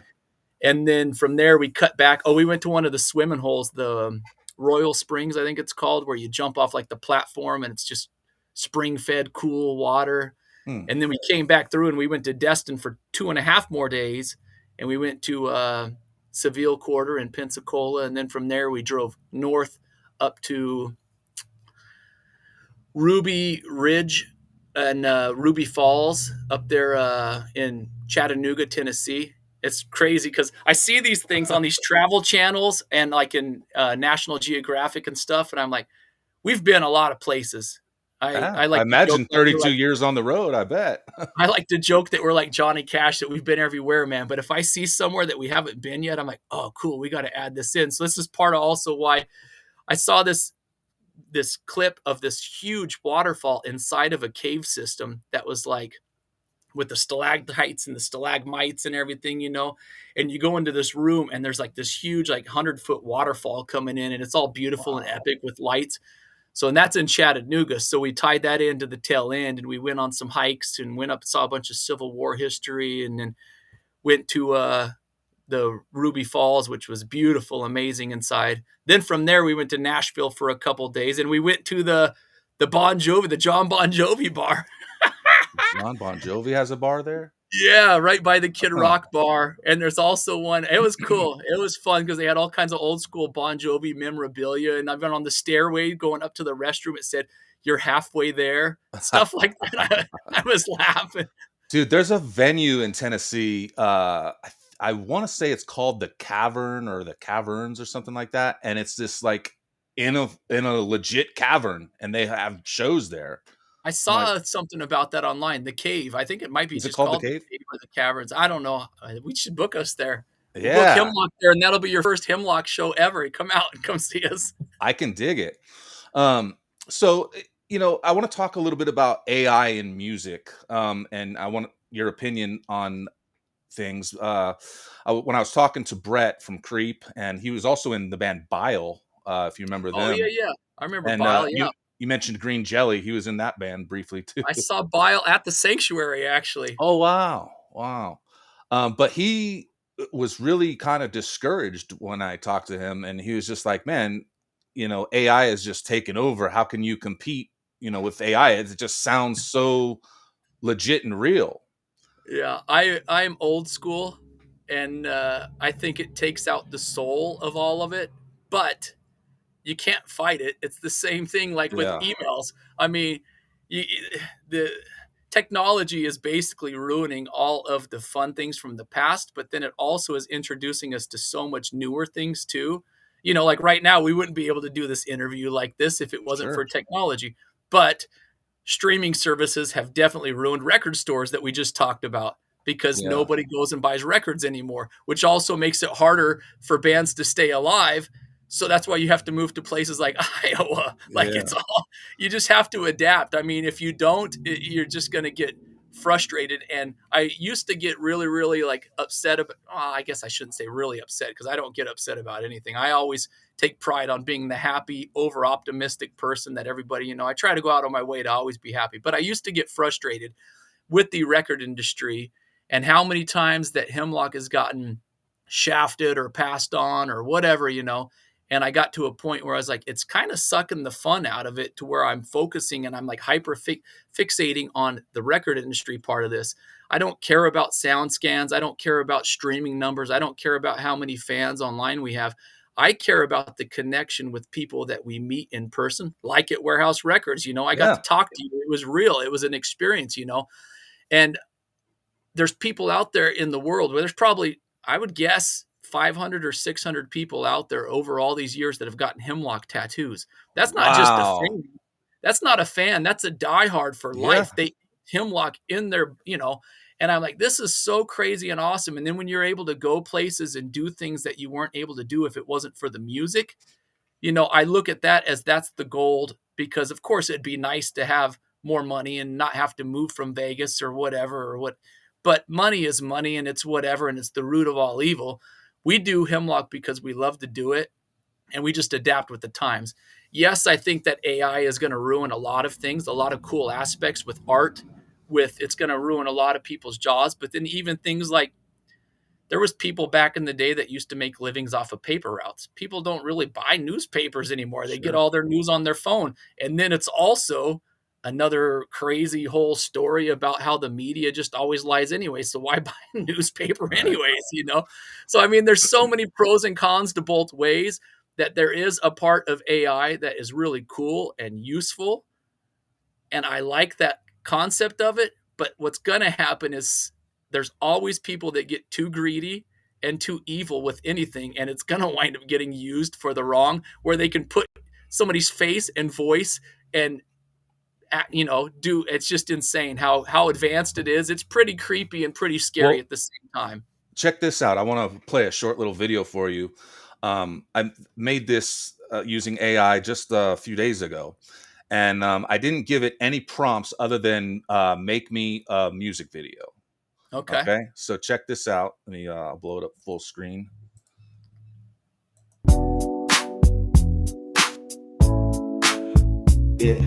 And then from there, we cut back. Oh, we went to one of the swimming holes, the Royal Springs, I think it's called, where you jump off like the platform and it's just spring fed, cool water. Hmm. And then we came back through and we went to Destin for 2.5 more days. And we went to Seville Quarter in Pensacola. And then from there, we drove north up to Ruby Ridge and Ruby Falls up there in Chattanooga, Tennessee. It's crazy because I see these things on these travel channels and like in National Geographic and stuff, and I'm like, we've been a lot of places. I Yeah. I I like to joke imagine that we're 32 like years on the road, I bet. I like to joke that we're like Johnny Cash that we've been everywhere, man. But if I see somewhere that we haven't been yet, I'm like, oh, cool, we got to add this in. So this is part of also why I saw this clip of this huge waterfall inside of a cave system that was like with the stalactites and the stalagmites and everything. And you go into this room and there's like this huge, like 100-foot waterfall coming in, and it's all beautiful and Wow. epic with lights. So, and that's in Chattanooga. So we tied that into the tail end and we went on some hikes and went up, saw a bunch of Civil War history, and then went to the Ruby Falls, which was beautiful, amazing inside. Then from there, we went to Nashville for a couple days, and we went to the John Bon Jovi bar. John Bon Jovi has a bar there? Yeah, right by the Kid Huh. Rock bar. And there's also one. It was cool. It was fun because they had all kinds of old school Bon Jovi memorabilia. And I've been on the stairway going up to the restroom. It said, "You're halfway there." Stuff like that. I was laughing. Dude, there's a venue in Tennessee, I wanna say it's called The Cavern or The Caverns or something like that, and it's this, like, in a legit cavern, and they have shows there. I I'm like, saw something about that online. The cave. I think it might be "Is it just called The called the Cave?" cave or the caverns. I don't know. We should book us there. We'll book Yeah, Hemlock there, and that'll be your first Hemlock show ever. Come out and come see us. I can dig it. So, I wanna talk a little bit about AI in music, and I want your opinion on things. When I was talking to Brett from Creep, and he was also in the band Bile, if you remember Oh yeah, them. yeah. I remember And Bile. you Yeah, you mentioned Green Jelly. He was in that band briefly too. I saw Bile at the sanctuary actually. Oh wow, wow. But he was really kind of discouraged when I talked to him, and he was just like, "Man, AI is just taking over. How can you compete? With AI? It just sounds so legit and real." Yeah, I'm old school, and I think it takes out the soul of all of it. But you can't fight it. It's the same thing like with Yeah, emails. I mean, the technology is basically ruining all of the fun things from the past, but then it also is introducing us to so much newer things too. Like right now, we wouldn't be able to do this interview like this if it wasn't sure. for technology. But streaming services have definitely ruined record stores that we just talked about because Yeah, nobody goes and buys records anymore, which also makes it harder for bands to stay alive. So that's why you have to move to places like Iowa. Like yeah, you just have to adapt. I mean, if you don't, you're just going to get frustrated. And I used to get really, really like upset about, I guess I shouldn't say really upset because I don't get upset about anything. I always take pride on being the happy, over optimistic person that everybody, I try to go out of my way to always be happy. But I used to get frustrated with the record industry and how many times that Hemlock has gotten shafted or passed on or whatever. And I got to a point where I was like, it's kind of sucking the fun out of it to where I'm focusing and I'm like fixating on the record industry part of this. I don't care about sound scans. I don't care about streaming numbers. I don't care about how many fans online we have. I care about the connection with people that we meet in person, like at Warehouse Records. I got to yeah, talk to you. It was real. It was an experience. And there's people out there in the world where there's probably, I would guess, 500 or 600 people out there over all these years that have gotten Hemlock tattoos. That's not just a Wow. fan. That's not a fan. That's a diehard for Yeah. life. They Hemlock in their, and I'm like, this is so crazy and awesome. And then when you're able to go places and do things that you weren't able to do if it wasn't for the music, I look at that as that's the gold because, of course, it'd be nice to have more money and not have to move from Vegas or whatever or what. But money is money and it's whatever and it's the root of all evil. We do Hemlock because we love to do it and we just adapt with the times. Yes, I think that AI is going to ruin a lot of things, a lot of cool aspects with art, with it's going to ruin a lot of people's jobs. But then even things like there was people back in the day that used to make livings off of paper routes. People don't really buy newspapers anymore. They get Sure. all their news on their phone. And then it's also another crazy whole story about how the media just always lies anyway. So why buy a newspaper Right. anyways? So I mean there's so many pros and cons to both ways that there is a part of AI that is really cool and useful and I like that concept of it. But what's going to happen is there's always people that get too greedy and too evil with anything, and it's going to wind up getting used for the wrong, where they can put somebody's face and voice and do it's just insane how advanced it is. It's pretty creepy and pretty scary Well, at the same time. check this out. I want to play a short little video for you. I made this using AI just a few days ago, and I didn't give it any prompts other than make me a music video. Okay. Okay, so check this out. Let me blow it up full screen. Yeah.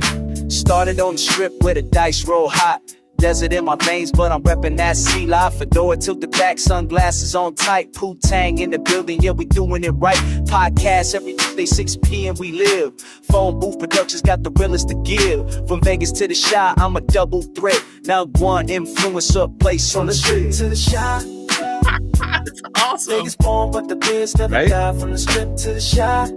Started on the strip where the dice roll hot. Desert in my veins, but I'm reppin' that sea life. Fedora tilted back, sunglasses on tight. Poo Tang in the building, yeah, we doing it right. Podcast every Tuesday, 6 p.m. we live. Phone booth productions got the realest to give. From Vegas to the Shy, I'm a double threat. Now one influencer place on the street to the Shy. That's awesome. Vegas born, but the biz never Right? died. From the strip to the Shy.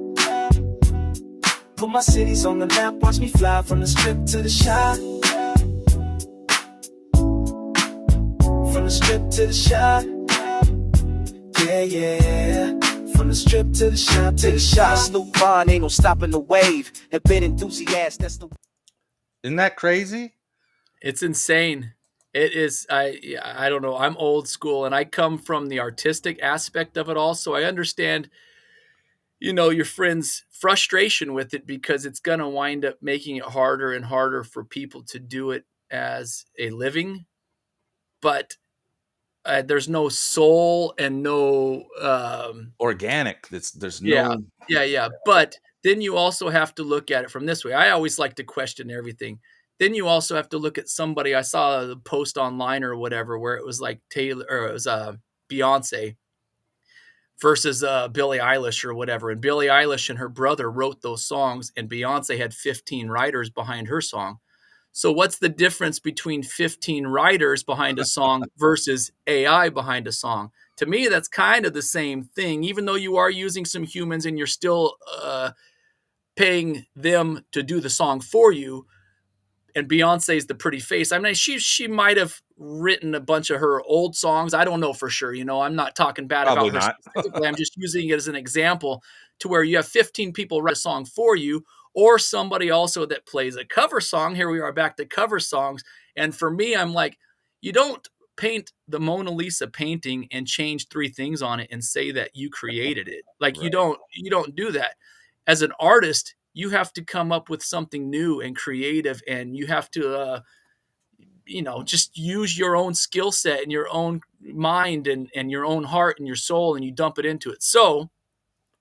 Put my cities on the map, watch me fly from the strip to the Shy. From the strip to the Shy. Yeah, yeah. From the strip to the Shy, to the Shy. Snoop Vaughn ain't no stopping the wave. Have been enthusiast, that's the Isn't that crazy? It's insane. It is. I don't know. I'm old school, and I come from the artistic aspect of it all, so I understand. Your friend's frustration with it because it's going to wind up making it harder and harder for people to do it as a living. But there's no soul and no Organic. There's yeah, no yeah, yeah. But then you also have to look at it from this way. I always like to question everything. Then you also have to look at somebody. I saw a post online or whatever where it was like Taylor or it was Beyonce versus Billie Eilish or whatever. And Billie Eilish and her brother wrote those songs, and Beyonce had 15 writers behind her song. So what's the difference between 15 writers behind a song versus AI behind a song? To me, that's kind of the same thing, even though you are using some humans and you're still paying them to do the song for you. And Beyonce's the pretty face. I mean, she might have written a bunch of her old songs. I don't know for sure. I'm not talking bad probably about her not. specifically. I'm just using it as an example to where you have 15 people write a song for you, or somebody also that plays a cover song. Here we are back to cover songs. And for me, I'm like, you don't paint the Mona Lisa painting and change three things on it and say that you created it. Like you Right. don't you don't do that. As an artist, you have to come up with something new and creative, and you have to just use your own skill set and your own mind and your own heart and your soul, and you dump it into it. So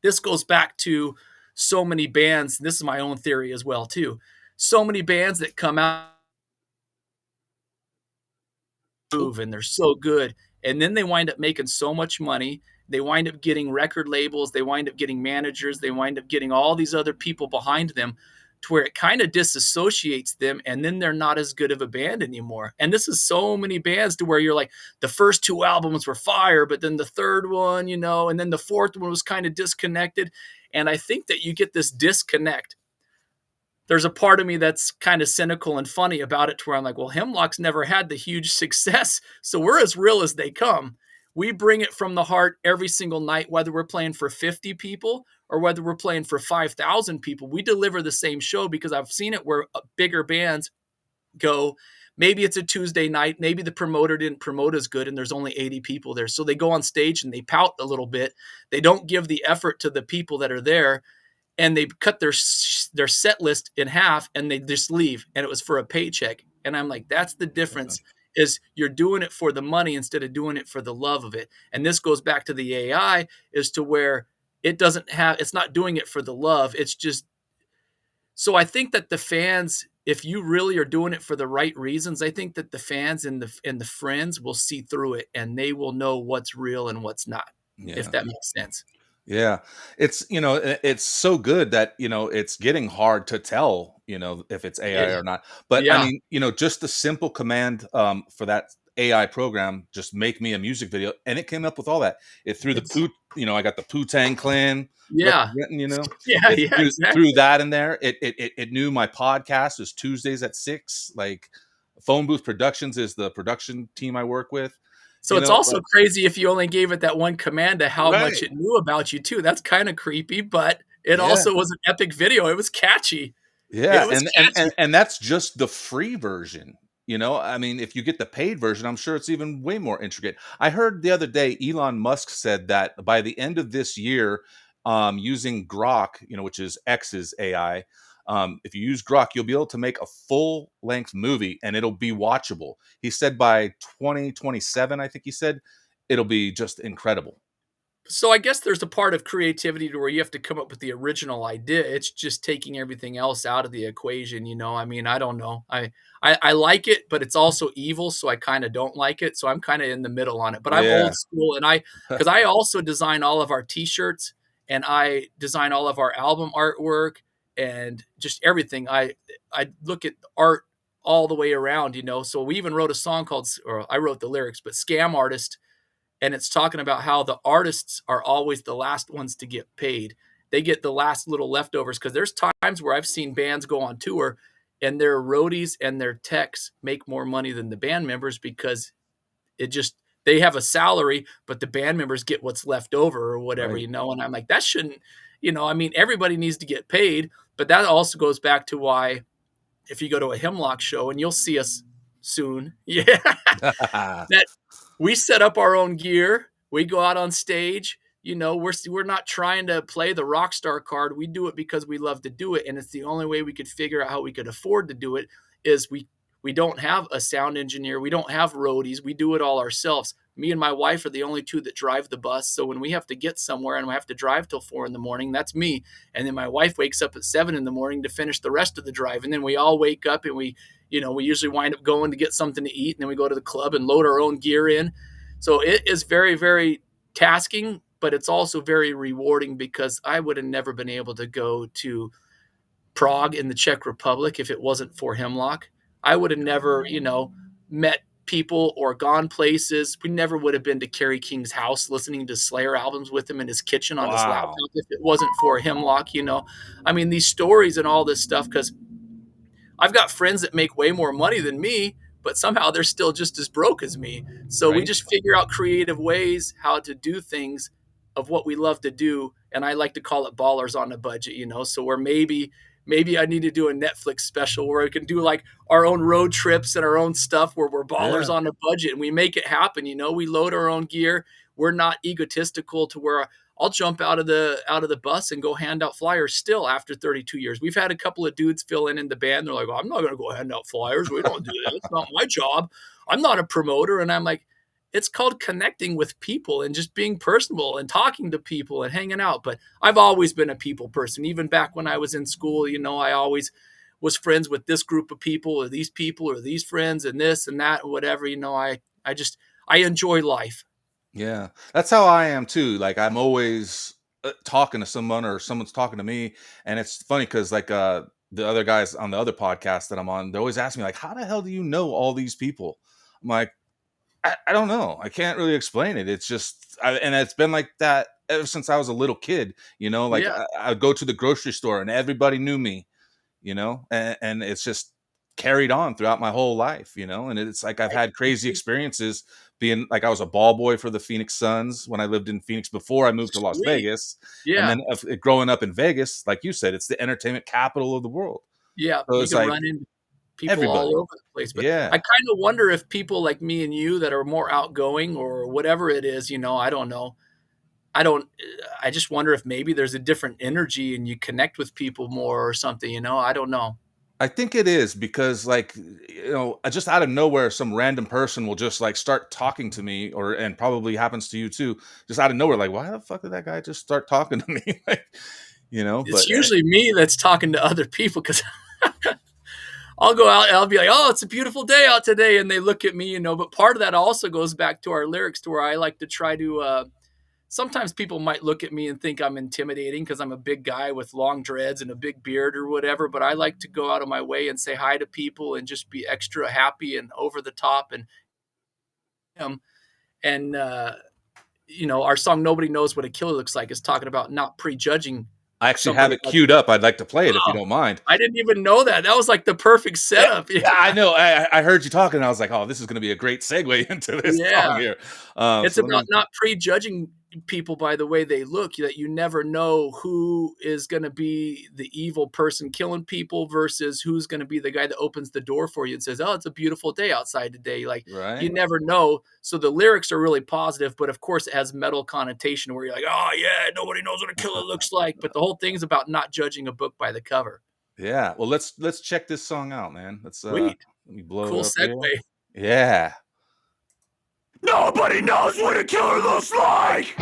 this goes back to so many bands. This is my own theory as well too. So many bands that come out Oop. and they're so good, and then they wind up making so much money. They wind up getting record labels, they wind up getting managers, they wind up getting all these other people behind them, to where it kind of disassociates them, and then they're not as good of a band anymore. And this is so many bands to where you're like, the first two albums were fire, but then the third one, and then the fourth one was kind of disconnected. And I think that you get this disconnect. There's a part of me that's kind of cynical and funny about it, to where I'm like, well, Hemlock's never had the huge success, so we're as real as they come. we bring it from the heart every single night, whether we're playing for 50 people or whether we're playing for 5,000 people. We deliver the same show because I've seen it where bigger bands go. Maybe it's a Tuesday night. Maybe the promoter didn't promote as good and there's only 80 people there. So they go on stage and they pout a little bit. They don't give the effort to the people that are there, and they cut their set list in half and they just leave. And it was for a paycheck. And I'm like, that's the difference, is you're doing it for the money instead of doing it for the love of it. And this goes back to the AI, is to where it's not doing it for the love. It's just, so I think that the fans, if you really are doing it for the right reasons, I think that the fans and the friends will see through it and they will know what's real and what's not, if Yeah. that makes sense. Yeah. It's, it's so good that, it's getting hard to tell, if it's AI Yeah. or not. But I Yeah. mean, just a simple command for that AI program, just make me a music video. And it came up with all that. It threw the It's poo, I got the Poo-Tang Clan yeah. representing, Yeah, it yeah, threw exactly. that in there. It knew my podcast is Tuesdays at 6. Like Phone Booth Productions is the production team I work with, So it's also like, crazy if you only gave it that one command to how much right. it knew about you too. That's kinda creepy, but it Yeah. also was an epic video. It was catchy. It Yeah, was and catchy. and that's just the free version, I mean, if you get the paid version, I'm sure it's even way more intricate. I heard the other day Elon Musk said that by the end of this year, using Grok, which is X's AI, if you use Grok, you'll be able to make a full-length movie and it'll be watchable. He said by 2027, I think he said, it'll be just incredible. So I guess there's a part of creativity to where you have to come up with the original idea. It's just taking everything else out of the equation, you know? I mean, I don't know. I like it, but it's also evil, so I kinda don't like it. So I'm kinda in the middle on it. But I'm Yeah. old school, and because I also design all of our T-shirts, and I design all of our album artwork and just everything. I look at art all the way around, you know? So we even wrote a song called, or I wrote the lyrics, but Scam Artist, and it's talking about how the artists are always the last ones to get paid. They get the last little leftovers, because there's times where I've seen bands go on tour and their roadies and their techs make more money than the band members, because it just, they have a salary, but the band members get what's left over or whatever, Right. you know. And I'm like, that shouldn't, I mean, everybody needs to get paid, but that also goes back to why, if you go to a Hemlock show, and you'll see us soon, yeah, that we set up our own gear. We go out on stage. We're not trying to play the rock star card. We do it because we love to do it, and it's the only way we could figure out how we could afford to do it. Is we don't have a sound engineer. We don't have roadies. We do it all ourselves. Me and my wife are the only two that drive the bus. So when we have to get somewhere and we have to drive till 4 in the morning, that's me. And then my wife wakes up at 7 in the morning to finish the rest of the drive. And then we all wake up and we usually wind up going to get something to eat. And then we go to the club and load our own gear in. So it is very, very tasking, but it's also very rewarding, because I would have never been able to go to Prague in the Czech Republic if it wasn't for Hemlock. I would have never, met people or gone places. We never would have been to Kerry King's house listening to Slayer albums with him in his kitchen on his laptop Wow. if it wasn't for Hemlock. I mean, these stories and all this stuff, because I've got friends that make way more money than me, but somehow they're still just as broke as me. So we Right? just figure out creative ways how to do things of what we love to do. And I like to call it ballers on a budget. So where maybe I need to do a Netflix special where we can do like our own road trips and our own stuff where we're ballers Yeah. on a budget and we make it happen. We load our own gear. We're not egotistical to where I'll jump out of the bus and go hand out flyers still after 32 years. We've had a couple of dudes fill in the band. They're like, "Oh, I'm not going to go hand out flyers. We don't do that. It's not my job. I'm not a promoter." And I'm like, it's called connecting with people and just being personable and talking to people and hanging out. But I've always been a people person. Even back when I was in school, I always was friends with this group of people or these friends and this and that, whatever. I enjoy life. Yeah, that's how I am too. Like I'm always talking to someone or someone's talking to me, and it's funny because like the other guys on the other podcast that I'm on, they always ask me like, "How the hell do you know all these people?" I'm like, I don't know. I can't really explain it. It's just, and it's been like that ever since I was a little kid. Like Yeah. I'd go to the grocery store and everybody knew me. And it's just carried on throughout my whole life, you know? And it's like I've Right. had crazy experiences being like I was a ball boy for the Phoenix Suns when I lived in Phoenix before I moved to Las Sweet. Vegas. And Yeah. then growing up in Vegas, like you said, it's the entertainment capital of the world. Yeah. So You it's can like run into people all everybody. over the place, but I Yeah. kind of wonder if people like me and you that are more outgoing or whatever it is, I don't know. I just wonder if maybe there's a different energy and you connect with people more or something, I don't know. I think it is because, like, just out of nowhere, some random person will just like start talking to me, and probably happens to you too. Just out of nowhere, like, why the fuck did that guy just start talking to me? Like, It's but usually me that's talking to other people because I'll go out and I'll be like, "Oh, it's a beautiful day out today," and they look at me, But part of that also goes back to our lyrics, to where I like to try to. Sometimes people might look at me and think I'm intimidating because I'm a big guy with long dreads and a big beard or whatever. But I like to go out of my way and say hi to people and just be extra happy and over the top um, and our song "Nobody Knows What a Killer Looks Like" is talking about not prejudging I actually have somebody. it queued up. I'd like to play it if you Oh, don't mind. I didn't even know that. That was like the perfect Yeah, setup. yeah, I know. I heard you talking, and I was like, "Oh, this is going to be a great segue into this song Yeah. here." It's So let about me. not prejudging people by the way they look, that you never know who is gonna be the evil person killing people versus who's gonna be the guy that opens the door for you and says, "Oh, it's a beautiful day outside today." Like, you Right? never know. So the lyrics are really positive, but of course it has metal connotation where you're like, "Oh, yeah, nobody knows what a killer looks like." But the whole thing's about not judging a book by the cover. Yeah. Well, let's check this song out, man. Sweet. Let me blow it Cool up here. segue. Yeah. Nobody knows what a killer looks like.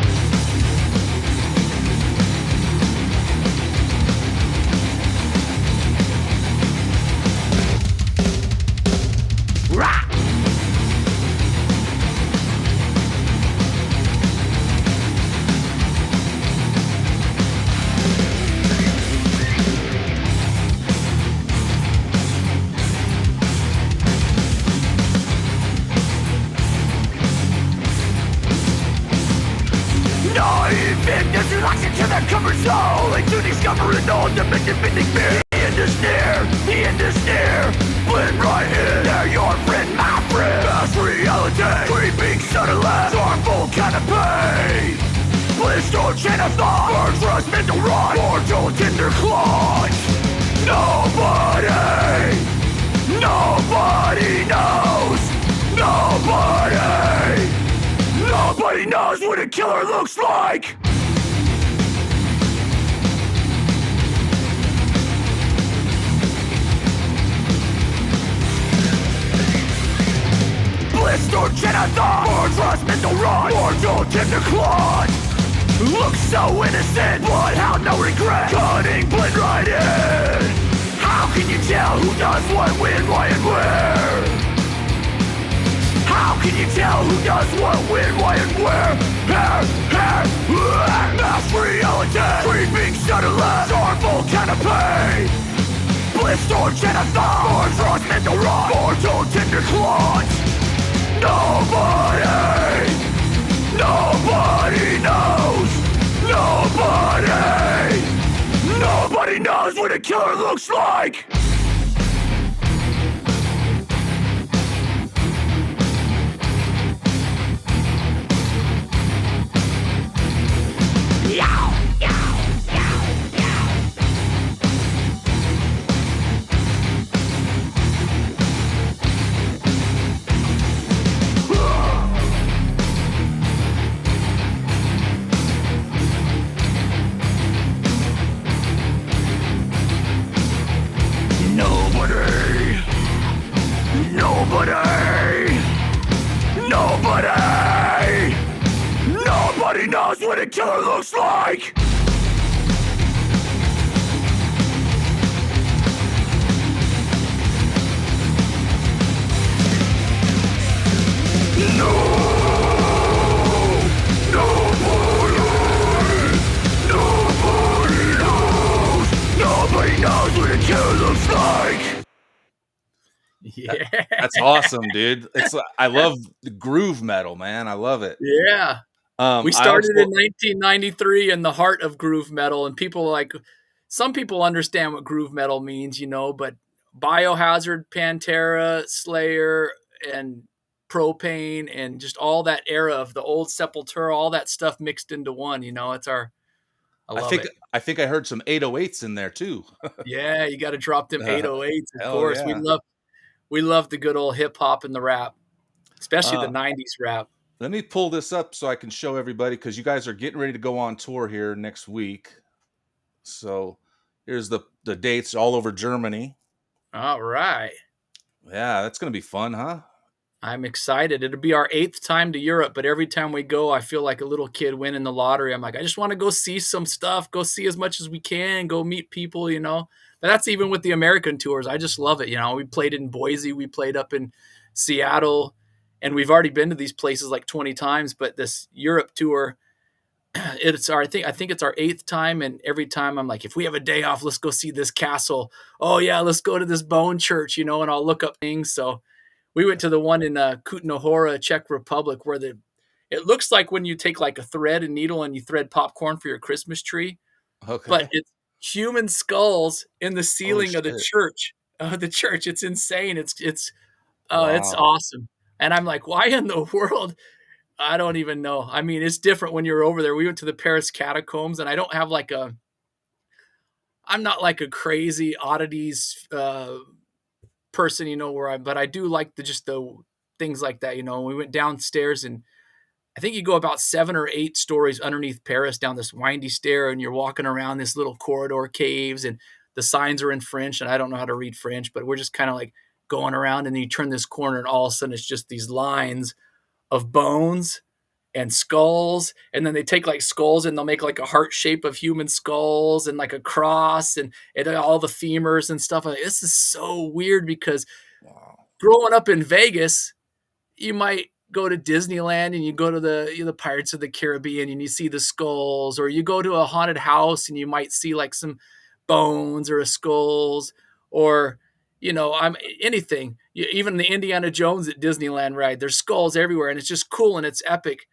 Naiveness relaxing to their comfort zone, only to discover an old dimension bending fear. The end is near, blend right in. They're your friend, my friend. Past reality, creeping subtly, sorrowful kind of pain. Blissful chain of thought, burn trust, mental rot, mortal tender clutch. Nobody knows, Nobody knows what a killer looks like! Blistered chin of thought, more trust mental rot, mortal tender clutch. Looks so innocent, bloodhound, no regret, cutting blend right in. How can you tell who does what, when, why, and where? How can you tell who does what, when, why, and where? Mass reality, creeping subtly, sorrowful kind of pain. Blistered chin of thought, more trust mental rot, mortal tender clutch. Nobody knows, nobody knows what a killer looks like! Nobody knows what a killer looks like! Nobody knows what a killer looks like! Yeah. That's awesome, dude. I love the groove metal, man. I love it. Yeah. We I started in also 1993 in the heart of groove metal, and some people understand what groove metal means, but Biohazard, Pantera, Slayer, and Propane, and just all that era of the old Sepultura, all that stuff mixed into one. It's I I love think it. I think I heard some 808s in there too. Yeah, you got to drop them Uh, 808s, of hell course. yeah. We love the good old hip hop and the rap, especially the Uh, 90s rap. Let me pull this up so I can show everybody because you guys are getting ready to go on tour here next week. So here's the dates all over Germany. All right. Yeah, that's gonna be fun, huh? I'm excited. It'll be our 8th time to Europe, but every time we go, I feel like a little kid winning the lottery. I'm like, I just want to go see some stuff, go see as much as we can, go meet people. But that's even with the American tours. I just love it. We played in Boise, we played up in Seattle, and we've already been to these places like 20 times, but this Europe tour, I think it's our 8th time, and every time I'm like, if we have a day off, let's go see this castle. Oh yeah, let's go to this bone church, and I'll look up things. So we went to the one in Kutna Hora, Czech Republic, where it looks like when you take like a thread and needle and you thread popcorn for your Christmas tree, but Okay. it's human skulls in the Holy ceiling of the shit. church. The church, it's insane. It's Wow. awesome. And I'm like, why in the world? I don't even know. I mean, it's different when you're over there. We went to the Paris catacombs, and I don't have I'm not like a crazy oddities person, but I do like the things like that. We went downstairs, and I think you go about 7 or 8 stories underneath Paris down this windy stair, and you're walking around this little corridor caves, and the signs are in French, and I don't know how to read French, but we're just kind of like going around, and then you turn this corner, and all of a sudden it's just these lines of bones and skulls, and then they take like skulls and they'll make like a heart shape of human skulls and like a cross, and all the femurs and stuff. Like, this is so weird because Wow. growing up in Vegas, you might go to Disneyland and you go to the Pirates of the Caribbean and you see the skulls, or you go to a haunted house and you might see like some bones or a skulls, or I'm anything. Even the Indiana Jones at Disneyland ride, there's skulls everywhere, and it's just cool and it's epic.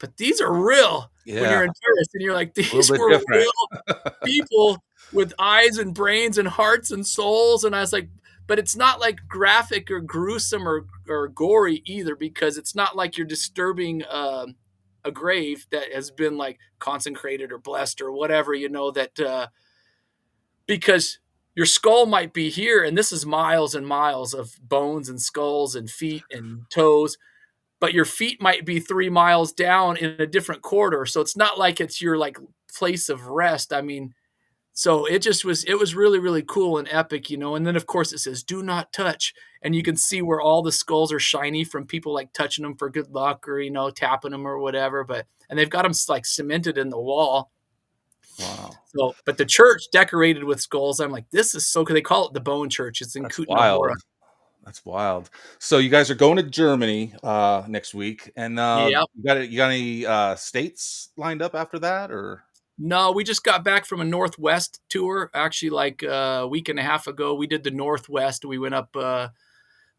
But these are real when Yeah, you're in Paris, and you're like, a little these bit were different. real people with eyes and brains and hearts and souls. And I was like, but it's not like graphic or gruesome or gory either, because it's not like you're disturbing a grave that has been like consecrated or blessed or whatever, that because your skull might be here, and this is miles and miles of bones and skulls and feet and toes, but your feet might be 3 miles down in a different corridor. So it's not like it's your like place of rest. I mean, so it was really, really cool and epic. And then of course it says, do not touch. And you can see where all the skulls are shiny from people like touching them for good luck, or, tapping them or whatever. And they've got them like cemented in the wall. Wow. So, but the church decorated with skulls, I'm like, this is so, cause they call it the Bone Church. It's in That's Kutna Hora. wild. That's wild. So you guys are going to Germany next week, and Yeah. you got any states lined up after that, or No, we just got back from a Northwest tour. Actually, like a week and a half ago, we did the Northwest. We went up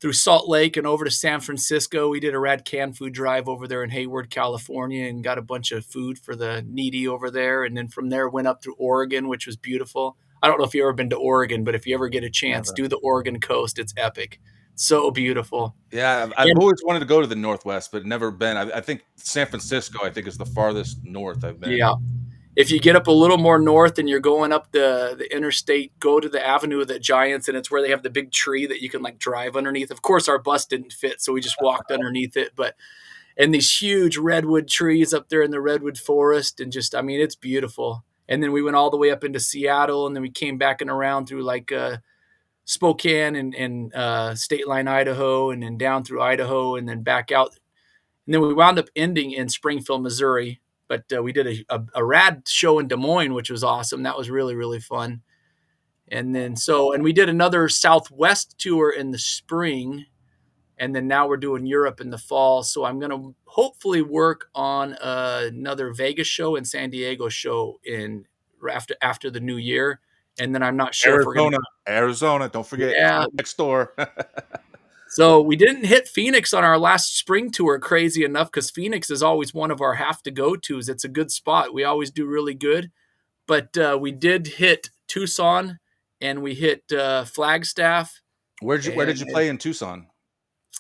through Salt Lake and over to San Francisco. We did a rad canned food drive over there in Hayward, California, and got a bunch of food for the needy over there. And then from there, went up through Oregon, which was beautiful. I don't know if you've ever been to Oregon, but if you ever get a chance, never? do the Oregon coast. It's epic. So beautiful. Yeah, I've And always wanted to go to the Northwest, but never been. I think San Francisco, I think, is the farthest north I've been. yeah, if you get up a little more north and you're going up the interstate, go to the Avenue of the Giants, and it's where they have the big tree that you can like drive underneath. Of course, our bus didn't fit, so we just walked underneath it. But and these huge redwood trees up there in the redwood forest, and just I mean, it's beautiful. And then we went all the way up into Seattle, and then we came back and around through like Spokane and State Line, Idaho, and then down through Idaho, and then back out. And then we wound up ending in Springfield, Missouri. But we did a rad show in Des Moines, which was awesome. That was really, really fun. And we did another Southwest tour in the spring. And then now we're doing Europe in the fall. So I'm going to hopefully work on another Vegas show and San Diego show after the new year. And then I'm not sure if we're going to, Arizona, Arizona. Don't forget, it's yeah. right next door. So we didn't hit Phoenix on our last spring tour, crazy enough, because Phoenix is always one of our have to go tos. It's a good spot. We always do really good. But we did hit Tucson and we hit Flagstaff Where did and you play in Tucson?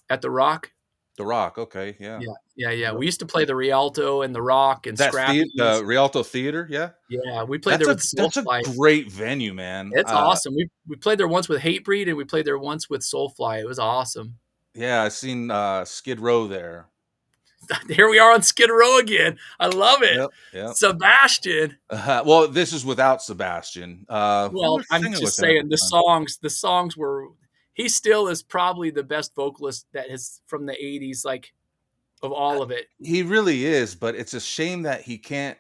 at the Rock. The Rock. Okay, yeah. Yeah, yeah, yeah. Yep. We used to play the Rialto and the Rock and That's the Scrappy's. Rialto Theater, yeah? Yeah, we played there with That's a Soulfly. great venue, man. It's awesome. We played there once with Hatebreed, and we played there once with Soulfly. It was awesome. Yeah, I seen, Skid Row there. Here we are on Skid Row again. I love it. Yep, yep. Sebastian. Well, this is without Sebastian. Who Well, was I'm singing with just him at the saying time? the songs were he still is probably the best vocalist that has from the 80s, like of all of it. He really is, but it's a shame that he can't,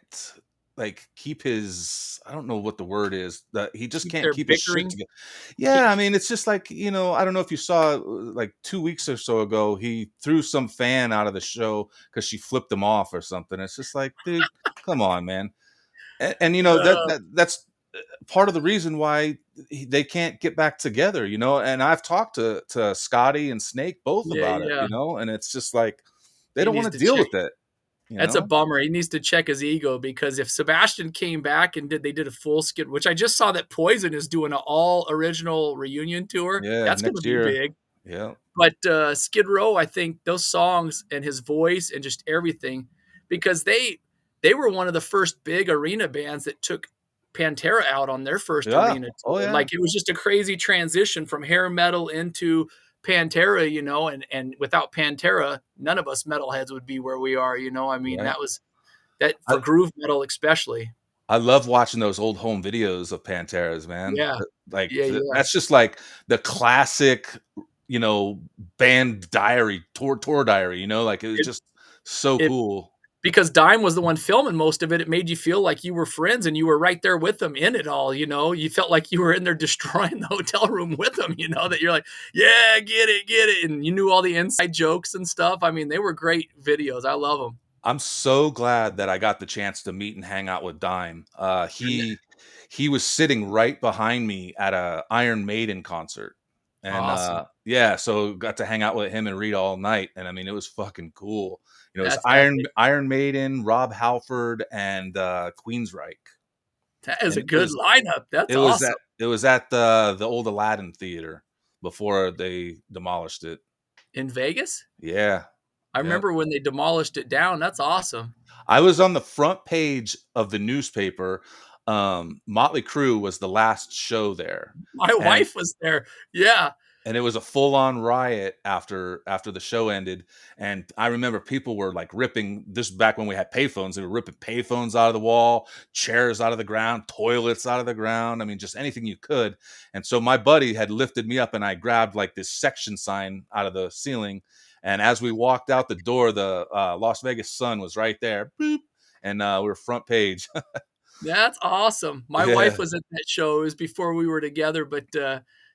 like, keep his I don't know what the word is, that he just Keep can't their keep his shit bickering. together. Keep, Yeah, I mean, it's just like, I don't know if you saw, like 2 weeks or so ago, he threw some fan out of the show because she flipped him off or something. It's just like, dude, come on, man. And uh, that's part of the reason why they can't get back together, and I've talked to Scotty and Snake both yeah, about it, yeah. and it's just like they He don't needs want to to deal check. with it, That's a bummer. He needs to check his ego because if Sebastian came back and they did a full skit, which I just saw that Poison is doing an all original reunion tour, Yeah, that's going to next be year. big. Yeah. But Skid Row, I think those songs and his voice and just everything, because they were one of the first big arena bands that took Pantera out on their first Yeah. arena Oh, tour. yeah. Like it was just a crazy transition from hair metal into Pantera, and without Pantera, none of us metalheads would be where we are. I mean, Right. that was that I for groove metal especially. I love watching those old home videos of Panteras, man. Yeah, yeah, yeah. That's just like the classic, you know, band diary, tour diary, like it was It just so it cool. because Dime was the one filming most of it, it made you feel like you were friends and you were right there with them in it all, You felt like you were in there destroying the hotel room with them, that you're like, "Yeah, get it," and you knew all the inside jokes and stuff. I mean, they were great videos. I love them. I'm so glad that I got the chance to meet and hang out with Dime. He was sitting right behind me at a Iron Maiden concert, and Awesome. yeah, so got to hang out with him and Rita all night, and I mean, it was fucking cool. It was That's epic. Iron Maiden, Rob Halford, and Queensryche, That is and a good lineup. That's awesome. it was at the old Aladdin Theater before they demolished it. In Vegas? Yeah, I yeah. remember when they demolished it down. That's awesome. I was on the front page of the newspaper. Motley Crue was the last show there, My and wife was there. Yeah. it was a full-on riot after the show ended. And I remember people were like ripping this back when we had payphones. They were ripping payphones out of the wall, chairs out of the ground, toilets out of the ground. I mean, just anything you could. And so my buddy had lifted me up, and I grabbed like this section sign out of the ceiling. And as we walked out the door, the Las Vegas Sun was right there, boop, and we were front page. That's awesome. My wife Yeah, was at that show. It was before we were together, but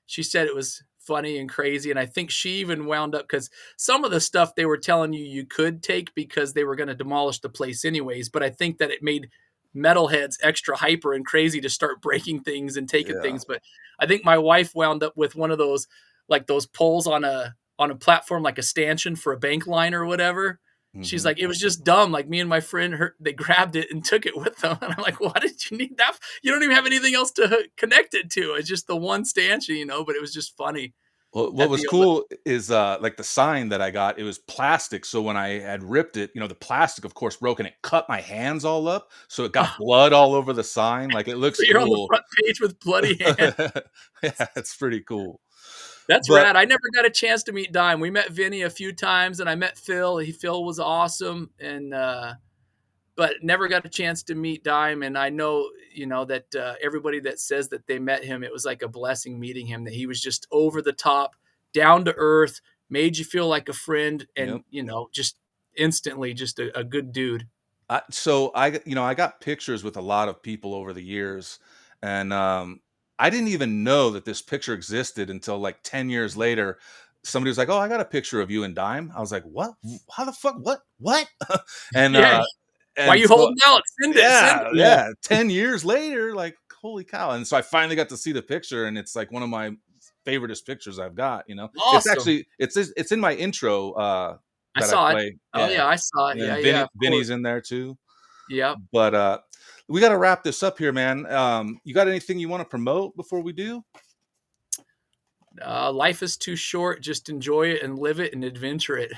she said it was funny and crazy. And I think she even wound up because some of the stuff they were telling you could take because they were going to demolish the place anyways. But I think that it made metalheads extra hyper and crazy to start breaking things and taking yeah. things. But I think my wife wound up with one of those like those poles on a platform like a stanchion for a bank line or whatever. She's Hmm. like, it was just dumb. Like me and my friend, they grabbed it and took it with them. And I'm like, why did you need that? You don't even have anything else to connect it to. It's just the one stanchion, but it was just funny Well, what at was the cool is, like, the sign that I got, it was plastic, so when I had ripped it, the plastic, of course, broke, and it cut my hands all up, so it got blood all over the sign, like, it so looks you're on the cool. front page with bloody hands. Yeah, it's pretty cool. That's But rad. I never got a chance to meet Dime. We met Vinny a few times and I met Phil. Phil was awesome. And, but never got a chance to meet Dime. And I know, that everybody that says that they met him, it was like a blessing meeting him, that he was just over the top, down to earth, made you feel like a friend, and, yep. just instantly just a good dude. I got pictures with a lot of people over the years, and, I didn't even know that this picture existed until, like, 10 years later. Somebody was like, "Oh, I got a picture of you and Dime." I was like, "What? How the fuck? What?" And, Yeah. Why and you so holding out? Send it. Send yeah, it. Yeah. yeah, 10 years later, like, holy cow, and so I finally got to see the picture, and it's, like, one of my favoriteest pictures I've got. It's Awesome. actually it's in my intro, I that I saw it. play, Oh yeah, yeah, I saw it. Yeah, and yeah, of course. Vinny's in there too, Yep. but, we got to wrap this up here, man. You got anything you want to promote before we do? Life is too short. Just enjoy it and live it and adventure it.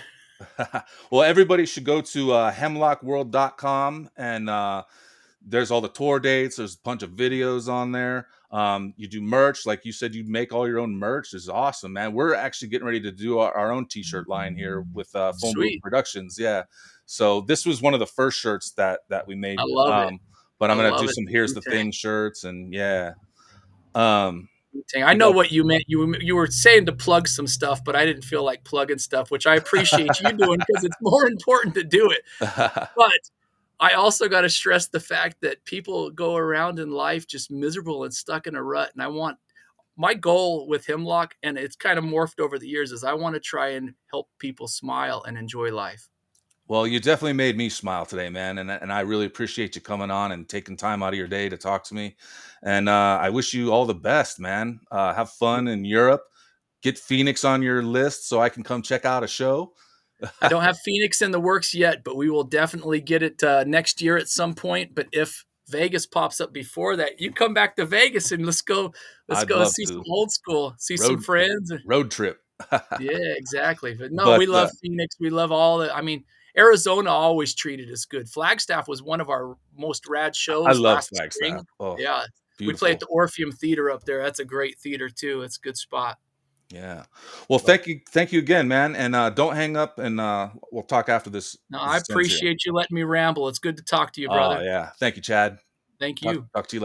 Well, everybody should go to hemlockworld.com, and there's all the tour dates. There's a bunch of videos on there. You do merch, like you said, you make all your own merch. This is awesome, man. We're actually getting ready to do our own t-shirt line here with Phone Booth Sweet. Productions. Yeah. So this was one of the first shirts that we I made. love it. But I I'm gonna do love it. some The here's the Wu-Tang. thing shirts, and yeah. Um, Wu-Tang. I we know got what you meant. You were saying to plug some stuff, but I didn't feel like plugging stuff, which I appreciate you doing because it's more important to do it. But I also got to stress the fact that people go around in life just miserable and stuck in a rut. And I want my goal with Hemlock, and it's kind of morphed over the years, is I want to try and help people smile and enjoy life. Well, you definitely made me smile today, man, and I really appreciate you coming on and taking time out of your day to talk to me. And I wish you all the best, man. Have fun in Europe. Get Phoenix on your list so I can come check out a show. I don't have Phoenix in the works yet, but we will definitely get it next year at some point. But if Vegas pops up before that, you come back to Vegas and let's go. Let's I'd go love see some to. old school, see some Road friends. road trip. Yeah, exactly. But no, But we love Phoenix. We love all the. I mean, Arizona always treated us good. Flagstaff was one of our most rad I shows love last Flagstaff. spring. Oh, Yeah, we play at beautiful. the Orpheum Theater up there. That's a great theater too. It's a good spot. Yeah. Well, But thank you again, man. And don't hang up, and we'll talk after no, I this ends here. appreciate you letting me ramble. It's good to talk to you, Oh brother. yeah. Thank you, Chad. Thank Talk you. talk to you later.